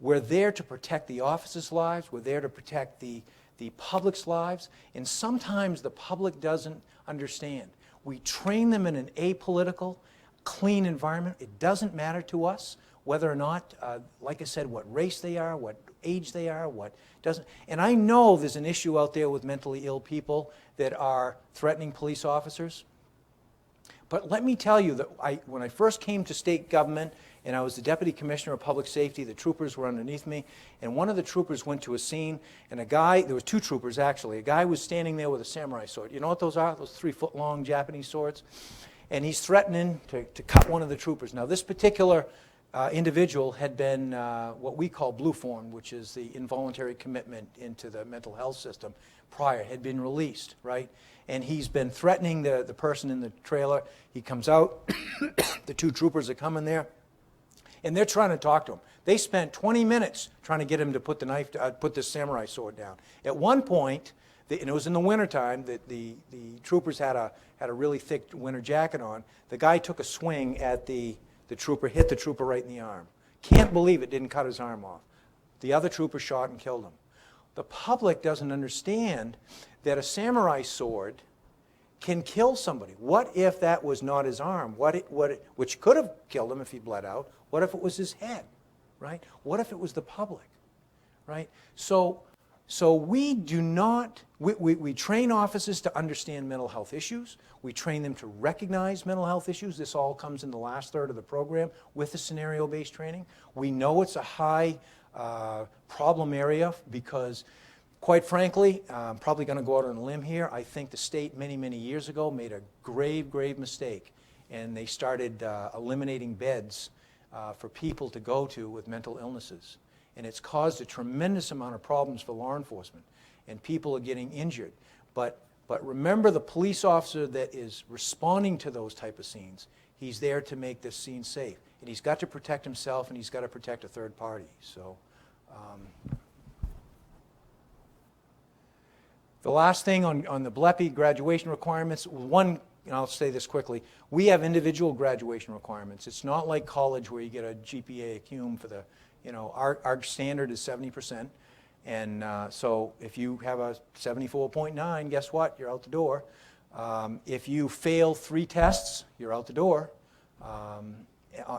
we're there to protect the officers' lives, we're there to protect the public's lives, and sometimes the public doesn't understand. We train them in an apolitical, clean environment. It doesn't matter to us whether or not, like I said, what race they are, what age they are, what doesn't. And I know there's an issue out there with mentally ill people that are threatening police officers. But let me tell you that when I first came to state government and I was the Deputy Commissioner of Public Safety, the troopers were underneath me, and one of the troopers went to a scene, and a guy, there were two troopers actually, a guy was standing there with a samurai sword. You know what those are? Those 3-foot-long Japanese swords? And he's threatening to cut one of the troopers. Now, this particular individual had been what we call blue form, which is the involuntary commitment into the mental health system prior, had been released, right? And he's been threatening the person in the trailer. He comes out, the two troopers are coming there, And they're trying to talk to him. They spent 20 minutes trying to get him to put put the samurai sword down. At one point, and it was in the wintertime, the troopers had a really thick winter jacket on. The guy took a swing at the trooper, hit the trooper right in the arm. Can't believe it didn't cut his arm off. The other trooper shot and killed him. The public doesn't understand that a samurai sword can kill somebody. What if that was not his arm? Which could have killed him if he bled out. What if it was his head, right? What if it was the public, right? So we do not, we train officers to understand mental health issues. We train them to recognize mental health issues. This all comes in the last third of the program with the scenario-based training. We know it's a high problem area because, quite frankly, I'm probably going to go out on a limb here. I think the state many, many years ago made a grave, grave mistake, and they started eliminating beds for people to go to with mental illnesses. And it's caused a tremendous amount of problems for law enforcement, and people are getting injured. But remember, the police officer that is responding to those type of scenes, he's there to make this scene safe. And he's got to protect himself, and he's got to protect a third party. So, the last thing on the BLEPI graduation requirements, one, and I'll say this quickly, we have individual graduation requirements. It's not like college where you get a GPA, a cum for the, our standard is 70%. And so if you have a 74.9, guess what? You're out the door. If you fail 3 tests, you're out the door.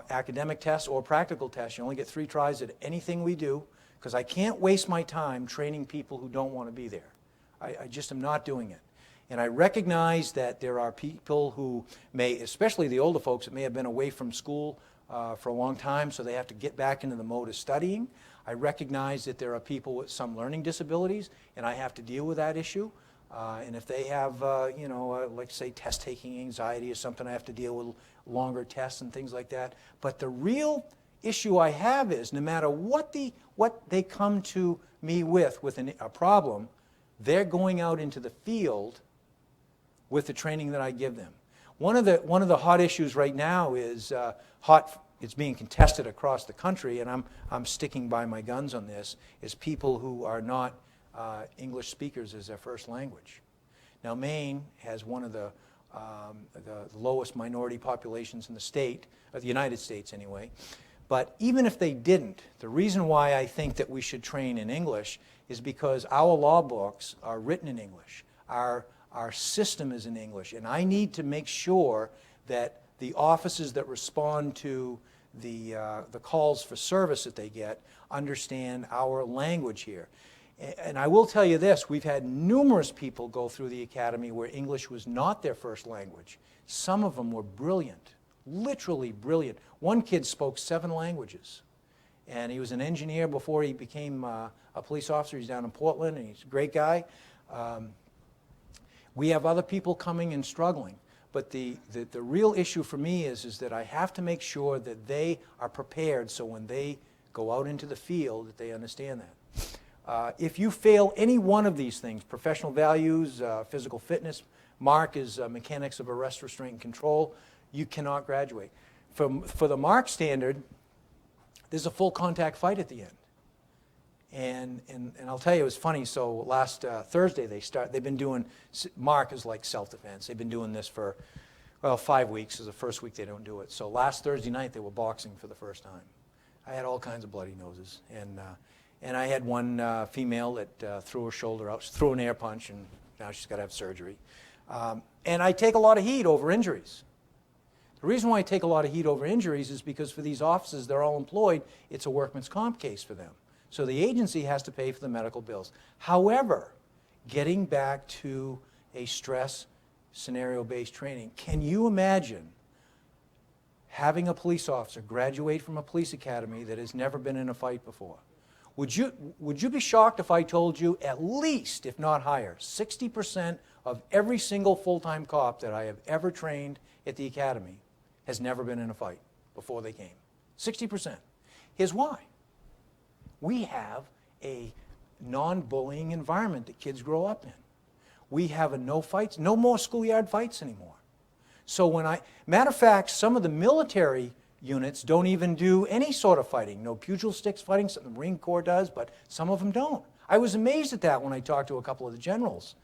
Academic tests or practical tests, you only get 3 tries at anything we do, because I can't waste my time training people who don't want to be there. I just am not doing it. And I recognize that there are people who may, especially the older folks, that may have been away from school for a long time, so they have to get back into the mode of studying. I recognize that there are people with some learning disabilities, and I have to deal with that issue. And if they have, like say, test-taking anxiety or something, I have to deal with longer tests and things like that. But the real issue I have is, no matter what they come to me with a problem, they're going out into the field with the training that I give them. One of the hot issues right now is it's being contested across the country, and I'm sticking by my guns on this, is people who are not English speakers as their first language. Now, Maine has one of the lowest minority populations in the state, of the United States anyway. But even if they didn't, the reason why I think that we should train in English is because our law books are written in English. Our system is in English, and I need to make sure that the officers that respond to the calls for service that they get understand our language here. And I will tell you this, we've had numerous people go through the academy where English was not their first language. Some of them were brilliant, literally brilliant. One kid spoke 7 languages, and he was an engineer before he became a police officer. He's down in Portland, and he's a great guy. We have other people coming and struggling. But the real issue for me is that I have to make sure that they are prepared so when they go out into the field that they understand that. If you fail any one of these things, professional values, physical fitness, MARC is mechanics of arrest, restraint, and control, you cannot graduate. For the MARC standard, there's a full contact fight at the end. And I'll tell you, it was funny. So last Thursday they've been doing, MARC is like self-defense. They've been doing this for, 5 weeks is the first week they don't do it. So last Thursday night they were boxing for the first time. I had all kinds of bloody noses. And I had one female that threw her shoulder out. She threw an air punch, and now she's got to have surgery. And I take a lot of heat over injuries. The reason why I take a lot of heat over injuries is because for these officers, they're all employed, it's a workman's comp case for them. So the agency has to pay for the medical bills. However, getting back to a stress scenario-based training, can you imagine having a police officer graduate from a police academy that has never been in a fight before? Would you be shocked if I told you at least, if not higher, 60% of every single full-time cop that I have ever trained at the academy has never been in a fight before they came? 60%. Here's why. We have a non-bullying environment that kids grow up in. We have a no more schoolyard fights anymore. So matter of fact, some of the military units don't even do any sort of fighting. No pugil sticks fighting, something the Marine Corps does, but some of them don't. I was amazed at that when I talked to a couple of the generals.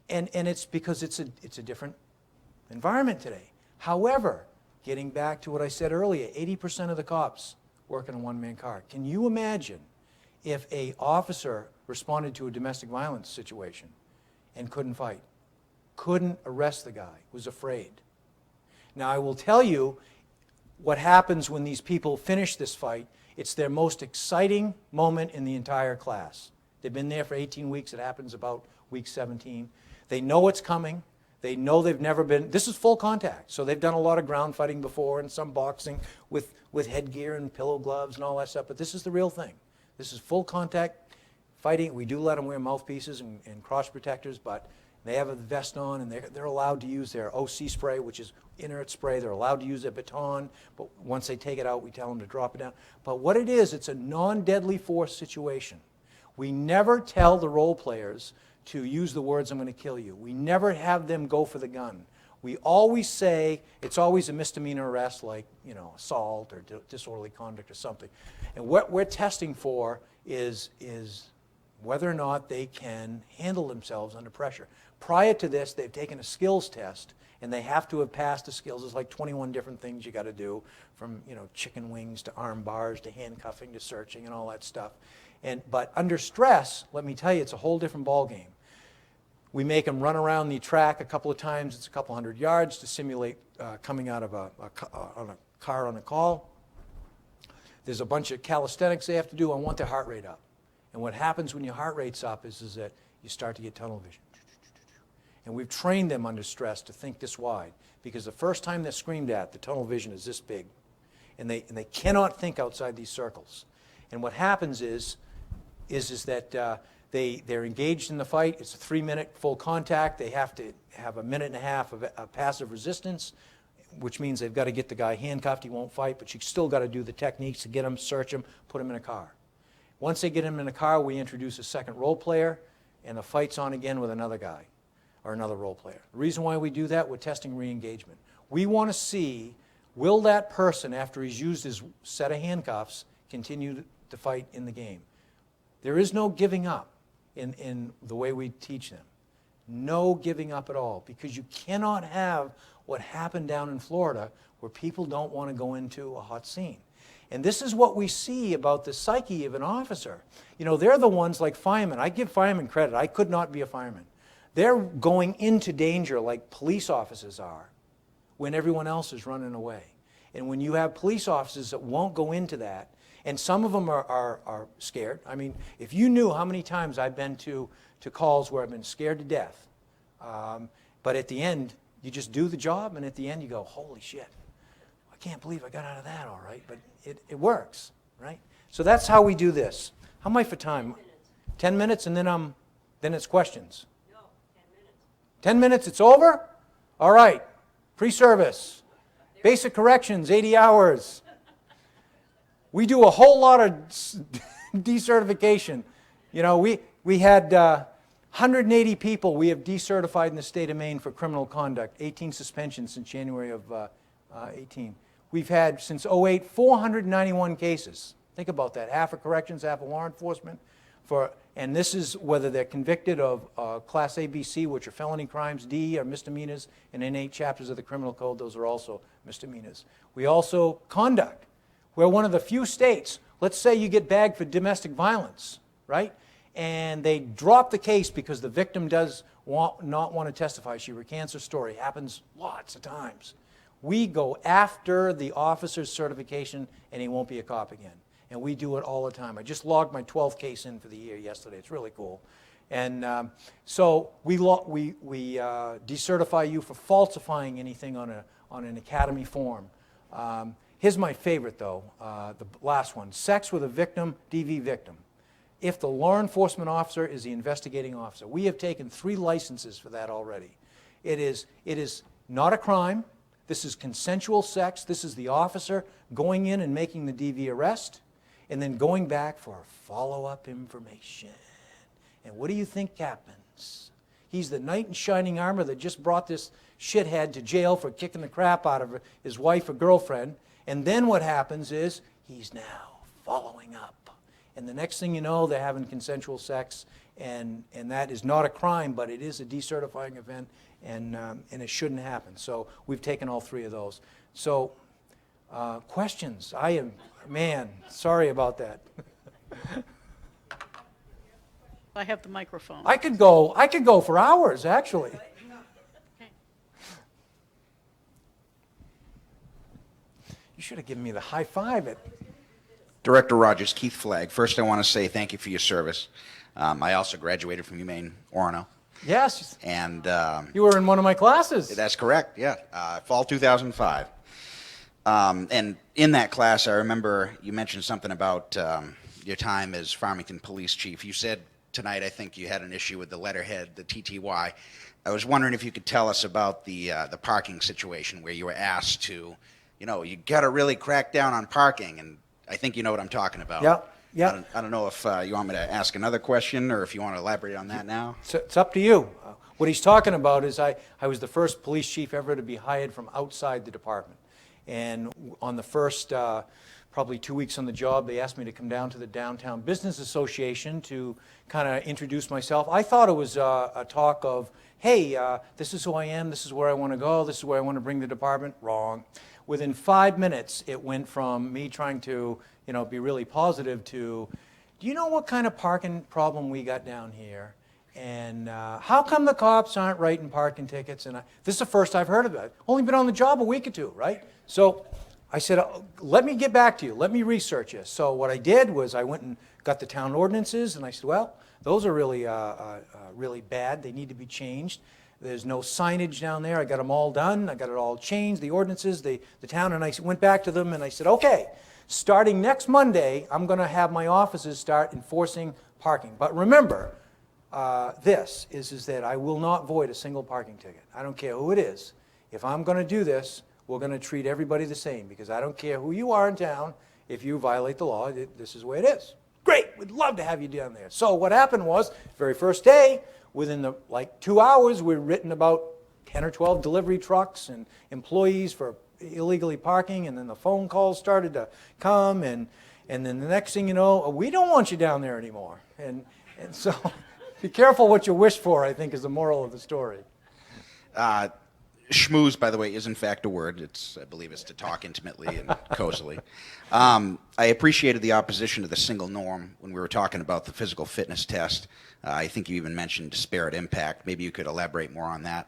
And it's because it's a different environment today. However, getting back to what I said earlier, 80% of the cops work in a one-man car. Can you imagine if an officer responded to a domestic violence situation and couldn't fight, couldn't arrest the guy, was afraid? Now, I will tell you what happens when these people finish this fight. It's their most exciting moment in the entire class. They've been there for 18 weeks. It happens about week 17. They know what's coming. They know they've never been, this is full contact. So they've done a lot of ground fighting before and some boxing with headgear and pillow gloves and all that stuff, but this is the real thing. This is full contact fighting. We do let them wear mouthpieces and cross protectors, but they have a vest on, and they're allowed to use their OC spray, which is inert spray. They're allowed to use their baton, but once they take it out, we tell them to drop it down. But what it is, it's a non-deadly force situation. We never tell the role players to use the words, "I'm going to kill you." We never have them go for the gun. We always say it's always a misdemeanor arrest, like, assault or disorderly conduct or something. And what we're testing for is whether or not they can handle themselves under pressure. Prior to this, they've taken a skills test, and they have to have passed the skills. There's like 21 different things you got to do, from chicken wings to arm bars to handcuffing to searching and all that stuff. But under stress, let me tell you, it's a whole different ballgame. We make them run around the track a couple of times. It's a couple hundred yards to simulate coming out of a car on a call. There's a bunch of calisthenics they have to do. I want their heart rate up. And what happens when your heart rate's up is that you start to get tunnel vision. And we've trained them under stress to think this wide, because the first time they're screamed at, the tunnel vision is this big. And they cannot think outside these circles. And what happens is that they're engaged in the fight. It's a 3-minute full contact. They have to have a minute and a half of passive resistance, which means they've got to get the guy handcuffed. He won't fight, but you still got to do the techniques to get him, search him, put him in a car. Once they get him in a car, we introduce a second role player, and the fight's on again with another guy or another role player. The reason why we do that, we're testing re-engagement. We want to see, will that person, after he's used his set of handcuffs, continue to fight in the game? There is no giving up in the way we teach them. No giving up at all, because you cannot have what happened down in Florida, where people don't want to go into a hot scene. And this is what we see about the psyche of an officer. They're the ones like firemen. I give firemen credit. I could not be a fireman. They're going into danger like police officers are when everyone else is running away. And when you have police officers that won't go into that, and some of them are scared. I mean, if you knew how many times I've been to calls where I've been scared to death, but at the end, you just do the job, and at the end you go, holy shit, I can't believe I got out of that all right, but it works, right? So that's how we do this. How am I for time? 10 minutes, and then it's questions. No, 10 minutes. 10 minutes, it's over? All right, pre-service. Basic corrections, 80 hours. We do a whole lot of decertification. We had 180 people we have decertified in the state of Maine for criminal conduct, 18 suspensions since January of 18. We've had, since 08, 491 cases. Think about that. Half are corrections, half are law enforcement. And this is whether they're convicted of Class A, B, C, which are felony crimes, D are misdemeanors, and in 8 chapters of the criminal code, those are also misdemeanors. We also conduct. We're one of the few states, let's say you get bagged for domestic violence, right? And they drop the case because the victim does not want to testify. She recants her story. Happens lots of times. We go after the officer's certification, and he won't be a cop again. And we do it all the time. I just logged my 12th case in for the year yesterday. It's really cool. And so we decertify you for falsifying anything on an academy form. Here's my favorite, though, the last one. Sex with a victim, DV victim. If the law enforcement officer is the investigating officer. We have taken 3 licenses for that already. It is not a crime. This is consensual sex. This is the officer going in and making the DV arrest and then going back for follow-up information. And what do you think happens? He's the knight in shining armor that just brought this shithead to jail for kicking the crap out of his wife or girlfriend, And then what happens is he's now following up. And the next thing you know, they're having consensual sex, and that is not a crime, but it is a decertifying event, and it shouldn't happen. So we've taken all three of those. So questions? Man, sorry about that. I have the microphone. I could go for hours, actually. You should have given me the high five. Director Rogers, Keith Flagg. First, I want to say thank you for your service. I also graduated from UMaine Orono. Yes. And you were in one of my classes. that's correct, yeah. Fall 2005. And in that class, I remember you mentioned something about your time as Farmington Police Chief. You said tonight, I think you had an issue with the letterhead, the TTY. I was wondering if you could tell us about the parking situation where you were asked to, you got to really crack down on parking, and I think you know what I'm talking about. Yeah. I don't know if you want me to ask another question or if you want to elaborate on that now. It's up to you. What he's talking about is I was the first police chief ever to be hired from outside the department. And on the first probably 2 weeks on the job, they asked me to come down to the Downtown Business Association to kind of introduce myself. I thought it was a talk of, hey, this is who I am, this is where I want to go, this is where I want to bring the department. Wrong. Within 5 minutes, it went from me trying to, be really positive to, do you know what kind of parking problem we got down here? And how come the cops aren't writing parking tickets? And this is the first I've heard of it. Only been on the job a week or two, right? So I said, let me get back to you. Let me research this. So what I did was I went and got the town ordinances, and I said, well, those are really, really bad. They need to be changed. There's no signage down there. I got them all done. I got it all changed, the ordinances, the town, and I went back to them and I said, okay, starting next Monday, I'm going to have my offices start enforcing parking. But remember, this is that I will not void a single parking ticket. I don't care who it is. If I'm going to do this, we're going to treat everybody the same, because I don't care who you are in town. If you violate the law, this is the way it is. Great, we'd love to have you down there. So what happened was, very first day, within the 2 hours, we'd written about 10 or 12 delivery trucks and employees for illegally parking, and then the phone calls started to come, and then the next thing you know, we don't want you down there anymore. And so be careful what you wish for, I think, is the moral of the story. Schmooze, by the way, is in fact a word. I believe it's to talk intimately and cozily. I appreciated the opposition to the single norm when we were talking about the physical fitness test. I think you even mentioned disparate impact. Maybe you could elaborate more on that.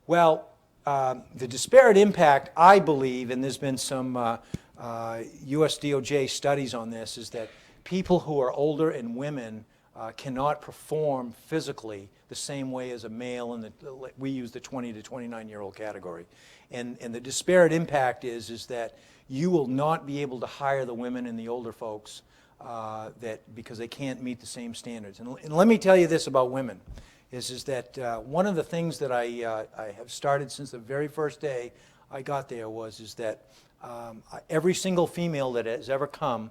Well, the disparate impact, I believe, and there's been some US DOJ studies on this, is that people who are older and women cannot perform physically the same way as a male, and we use the 20 to 29-year-old category. And the disparate impact is that you will not be able to hire the women and the older folks because they can't meet the same standards. And let me tell you this about women, is that one of the things that I have started since the very first day I got there is that every single female that has ever come,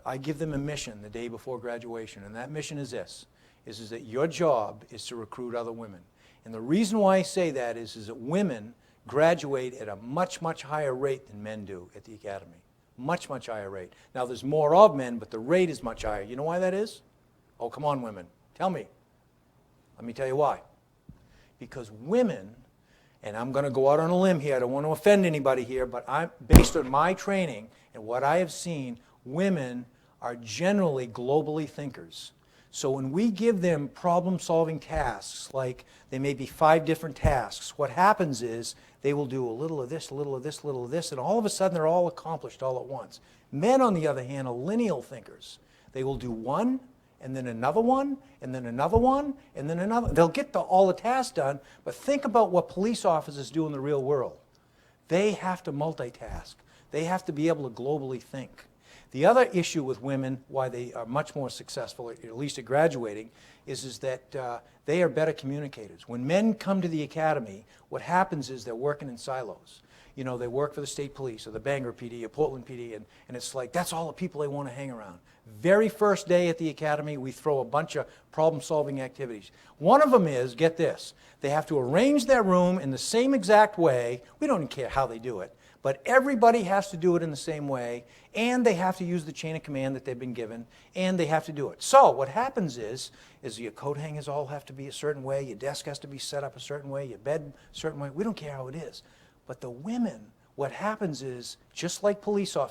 I give them a mission the day before graduation, and that mission is this, is that your job is to recruit other women. And the reason why I say that is that women graduate at a much, much higher rate than men do at the academy. Much, much higher rate. Now, there's more of men, but the rate is much higher. You know why that is? Oh, come on, women. Tell me. Let me tell you why. Because women, and I'm going to go out on a limb here, I don't want to offend anybody here, but based on my training and what I have seen, women are generally globally thinkers. So when we give them problem-solving tasks, like they may be 5 different tasks, what happens is they will do a little of this, a little of this, a little of this, and all of a sudden they're all accomplished all at once. Men, on the other hand, are lineal thinkers. They will do one, and then another one, and then another one, and then another. They'll get all the tasks done, but think about what police officers do in the real world. They have to multitask. They have to be able to globally think. The other issue with women, why they are much more successful, at least at graduating, is that they are better communicators. When men come to the academy, what happens is they're working in silos. You know, they work for the state police or the Bangor PD or Portland PD, and it's like that's all the people they want to hang around. Very first day at the academy, we throw a bunch of problem-solving activities. One of them is, get this, they have to arrange their room in the same exact way. We don't care how they do it, But everybody has to do it in the same way, and they have to use the chain of command that they've been given, and they have to do it. So what happens is your coat hangers all have to be a certain way, your desk has to be set up a certain way, your bed a certain way. We don't care how it is. But the women, what happens is, just like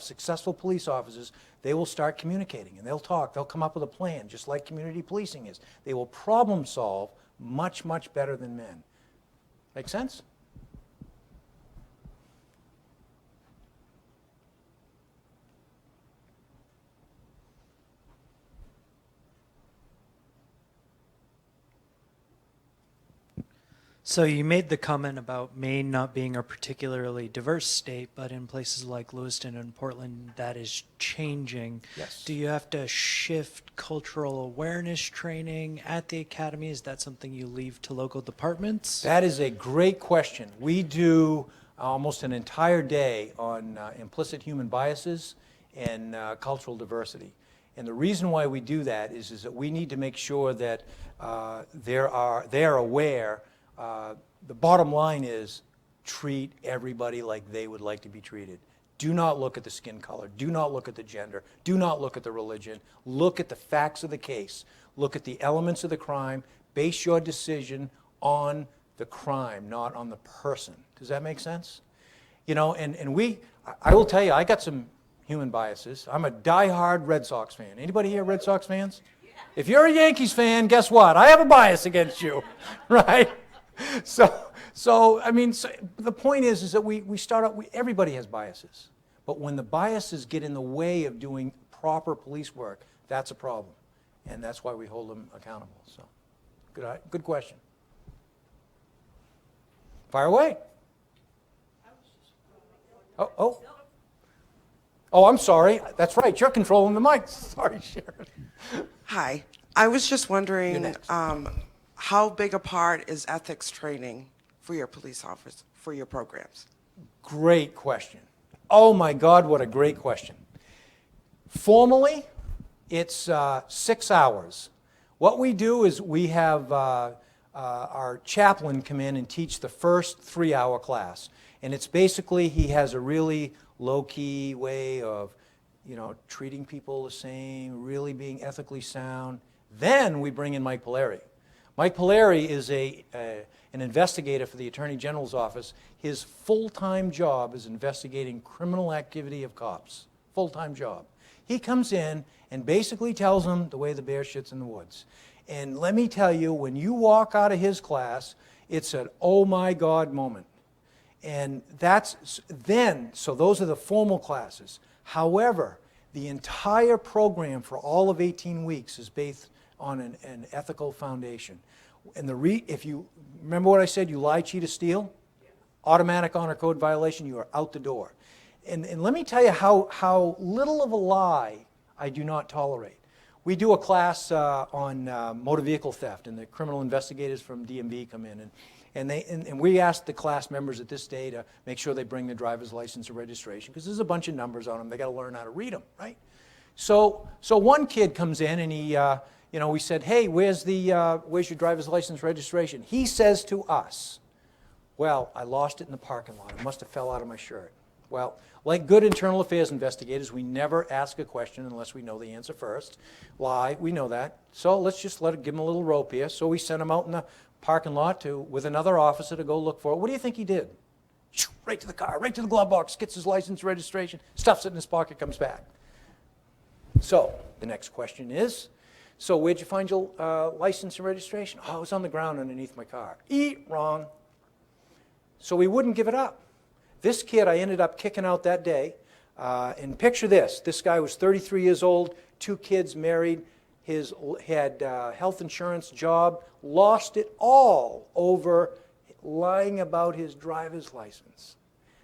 successful police officers, they will start communicating, and they'll talk, they'll come up with a plan, just like community policing is. They will problem solve much, much better than men. Make sense? So you made the comment about Maine not being a particularly diverse state, but in places like Lewiston and Portland, that is changing. Yes. Do you have to shift cultural awareness training at the academy? Is that something you leave to local departments? That is a great question. We do almost an entire day on implicit human biases and cultural diversity. And the reason why we do that is that we need to make sure that they are aware. The bottom line is treat everybody like they would like to be treated. Do not look at the skin color. Do not look at the gender. Do not look at the religion. Look at the facts of the case. Look at the elements of the crime. Base your decision on the crime, not on the person. Does that make sense? You know, and I will tell you, I got some human biases. I'm a diehard Red Sox fan. Anybody here Red Sox fans? If you're a Yankees fan, guess what? I have a bias against you, right? So I mean, the point is that we start out, everybody has biases. But when the biases get in the way of doing proper police work, that's a problem. And that's why we hold them accountable. So, good question. Fire away. Oh, I'm sorry. That's right. You're controlling the mic. Sorry, Sharon. Hi. I was just You're wondering, next. how big a part is ethics training for your police officers, for your programs? Great question. Oh my God, what a great question. Formally, it's 6 hours. What we do is we have our chaplain come in and teach the first 3-hour class. And it's basically, he has a really low-key way of, treating people the same, really being ethically sound. Then we bring in Mike Polari. Mike Polari is an investigator for the Attorney General's office. His full-time job is investigating criminal activity of cops. Full-time job. He comes in and basically tells them the way the bear shits in the woods. And let me tell you, when you walk out of his class, it's an oh my God moment. And so those are the formal classes. However, the entire program for all of 18 weeks is based on an ethical foundation. And if you remember what I said, you lie, cheat, or steal, automatic honor code violation, you are out the door. And let me tell you how little of a lie I do not tolerate. We do a class on motor vehicle theft, and the criminal investigators from DMV come in, and we ask the class members at this day to make sure they bring their driver's license or registration, because there's a bunch of numbers on them. They got to learn how to read them, right? So one kid comes in and he, we said, hey, where's your driver's license registration? He says to us, well, I lost it in the parking lot. It must have fell out of my shirt. Well, like good internal affairs investigators, we never ask a question unless we know the answer first. Lie, we know that. So let's just give him a little rope here. So we sent him out in the parking lot with another officer to go look for it. What do you think he did? Right to the car, right to the glove box, gets his license registration, stuffs it in his pocket, comes back. So the next question is, so where'd you find your license and registration? Oh, it was on the ground underneath my car. Wrong. So we wouldn't give it up. This kid I ended up kicking out that day. And picture this. This guy was 33 years old, 2 kids, married, had health insurance, job, lost it all over lying about his driver's license.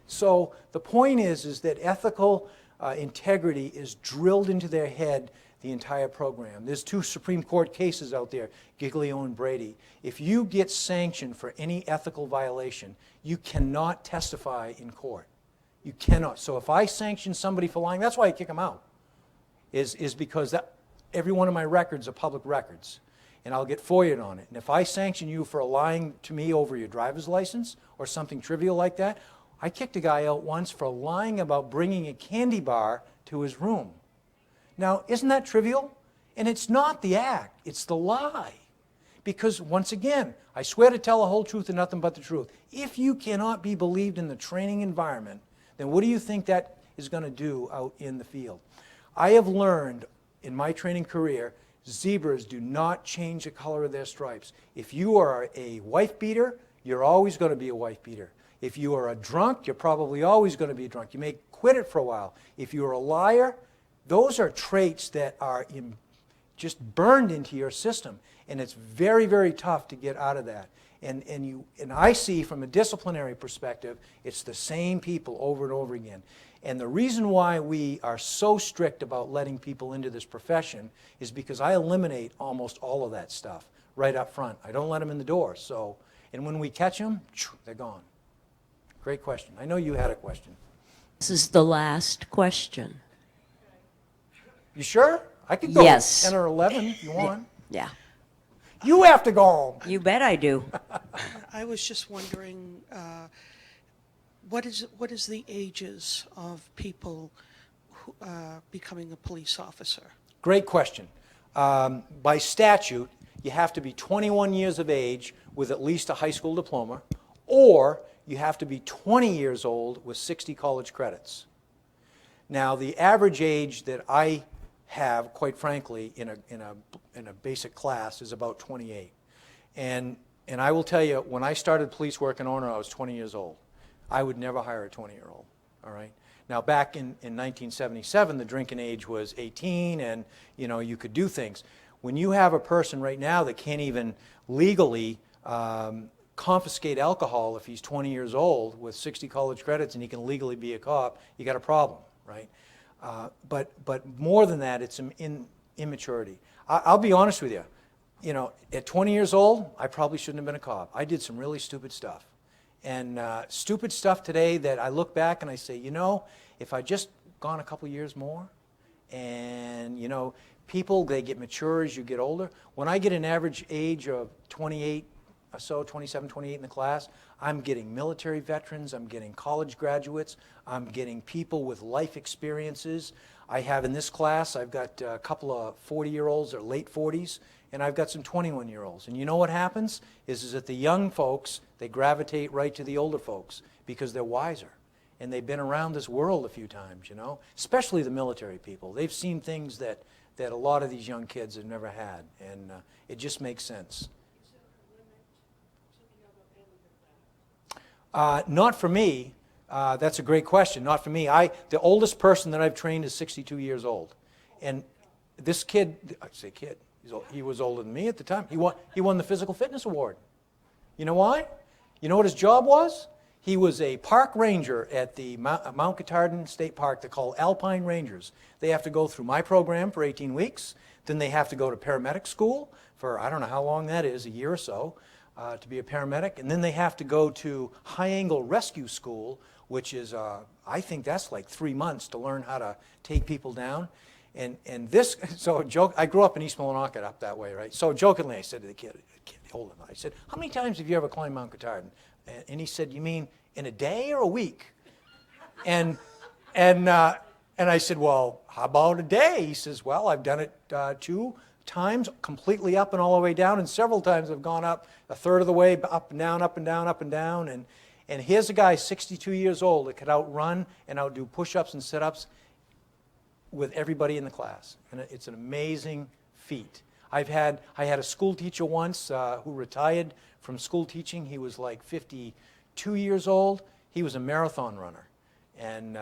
So the point is that ethical integrity is drilled into their head the entire program. There's 2 Supreme Court cases out there, Giglio and Brady. If you get sanctioned for any ethical violation, you cannot testify in court. You cannot. So if I sanction somebody for lying, that's why I kick them out, is because every one of my records are public records, and I'll get FOIA'd on it. And if I sanction you for lying to me over your driver's license or something trivial like that, I kicked a guy out once for lying about bringing a candy bar to his room. Now, isn't that trivial? And it's not the act, it's the lie. Because once again, I swear to tell the whole truth and nothing but the truth. If you cannot be believed in the training environment, then what do you think that is going to do out in the field? I have learned in my training career, zebras do not change the color of their stripes. If you are a wife beater, you're always going to be a wife beater. If you are a drunk, you're probably always going to be a drunk. You may quit it for a while. If you're a liar, those are traits that are just burned into your system. And it's very, very tough to get out of that. And I see from a disciplinary perspective, it's the same people over and over again. And the reason why we are so strict about letting people into this profession is because I eliminate almost all of that stuff right up front. I don't let them in the door. So, and when we catch them, they're gone. Great question. I know you had a question. This is the last question. You sure? I could go Yes. 10 or 11 if you want. Yeah, You have to go home. you bet I do. I was just wondering, what is the ages of people who, becoming a police officer? Great question. By statute, you have to be 21 years of age with at least a high school diploma, or you have to be 20 years old with 60 college credits. Now, the average age that I have, quite frankly, in a basic class is about 28. And I will tell you, when I started police work in Owner, I was 20 years old. I would never hire a 20-year-old, all right? Now, back in 1977, the drinking age was 18, and, you know, you could do things. When you have a person right now that can't even legally confiscate alcohol if he's 20 years old with 60 college credits and he can legally be a cop, you got a problem, right? But more than that, it's immaturity. I'll be honest with you. You know, at 20 years old, I probably shouldn't have been a cop. I did some really stupid stuff. And stupid stuff today that I look back and I say, you know, if I just gone a couple years more, and, you know, people, they get mature as you get older. When I get an average age of 28 or so, 27, 28 in the class, I'm getting military veterans, I'm getting college graduates, I'm getting people with life experiences. I have in this class, I've got a couple of 40-year-olds or late 40s, and I've got some 21-year-olds. And you know what happens? Is that the young folks, they gravitate right to the older folks because they're wiser. And they've been around this world a few times, you know, especially the military people. They've seen things that a lot of these young kids have never had, and it just makes sense. Not for me. That's a great question. Not for me. The oldest person that I've trained is 62 years old. And this kid, I say kid, he was older than me at the time. He won the Physical Fitness Award. You know why? You know what his job was? He was a park ranger at the Mount Katahdin State Park. They're called Alpine Rangers. They have to go through my program for 18 weeks. Then they have to go to paramedic school for, I don't know how long that is, a year or so, to be a paramedic. And then they have to go to high-angle rescue school, which is, I think that's like 3 months to learn how to take people down. And this, so I grew up in East Millinocket up that way, right? So jokingly, I said to the kid older, I said, how many times have you ever climbed Mount Katahdin? And he said, you mean in a day or a week? And I said, well, how about a day? He says, well, I've done it 2 times, completely up and all the way down, and several times I've gone up a third of the way, up and down, up and down, up and down. And here's a guy, 62 years old, that could outrun and outdo push-ups and sit-ups with everybody in the class. And it's an amazing feat. I had a school teacher once who retired from school teaching. He was like 52 years old. He was a marathon runner. And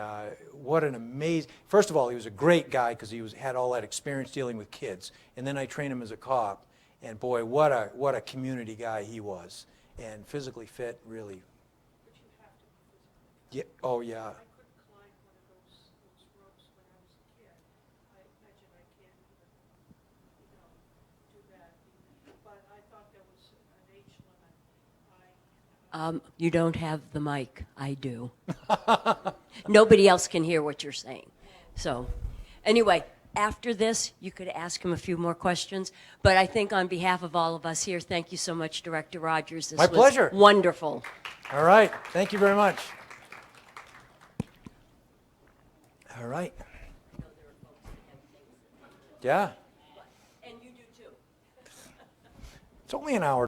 what an amazing, first of all, he was a great guy because he had all that experience dealing with kids. And then I trained him as a cop. And boy, what a community guy he was. And physically fit, really. But you have to be physically. Yeah, oh yeah. I couldn't climb one of those ropes when I was a kid. I imagine I can't even, do that. But I thought there was an age limit. You don't have the mic. I do. Nobody else can hear what you're saying. So anyway, after this, you could ask him a few more questions. But I think on behalf of all of us here, thank you so much, Director Rogers. This My pleasure. was wonderful. All right. Thank you very much. All right. Yeah. And you do too. It's only an hour.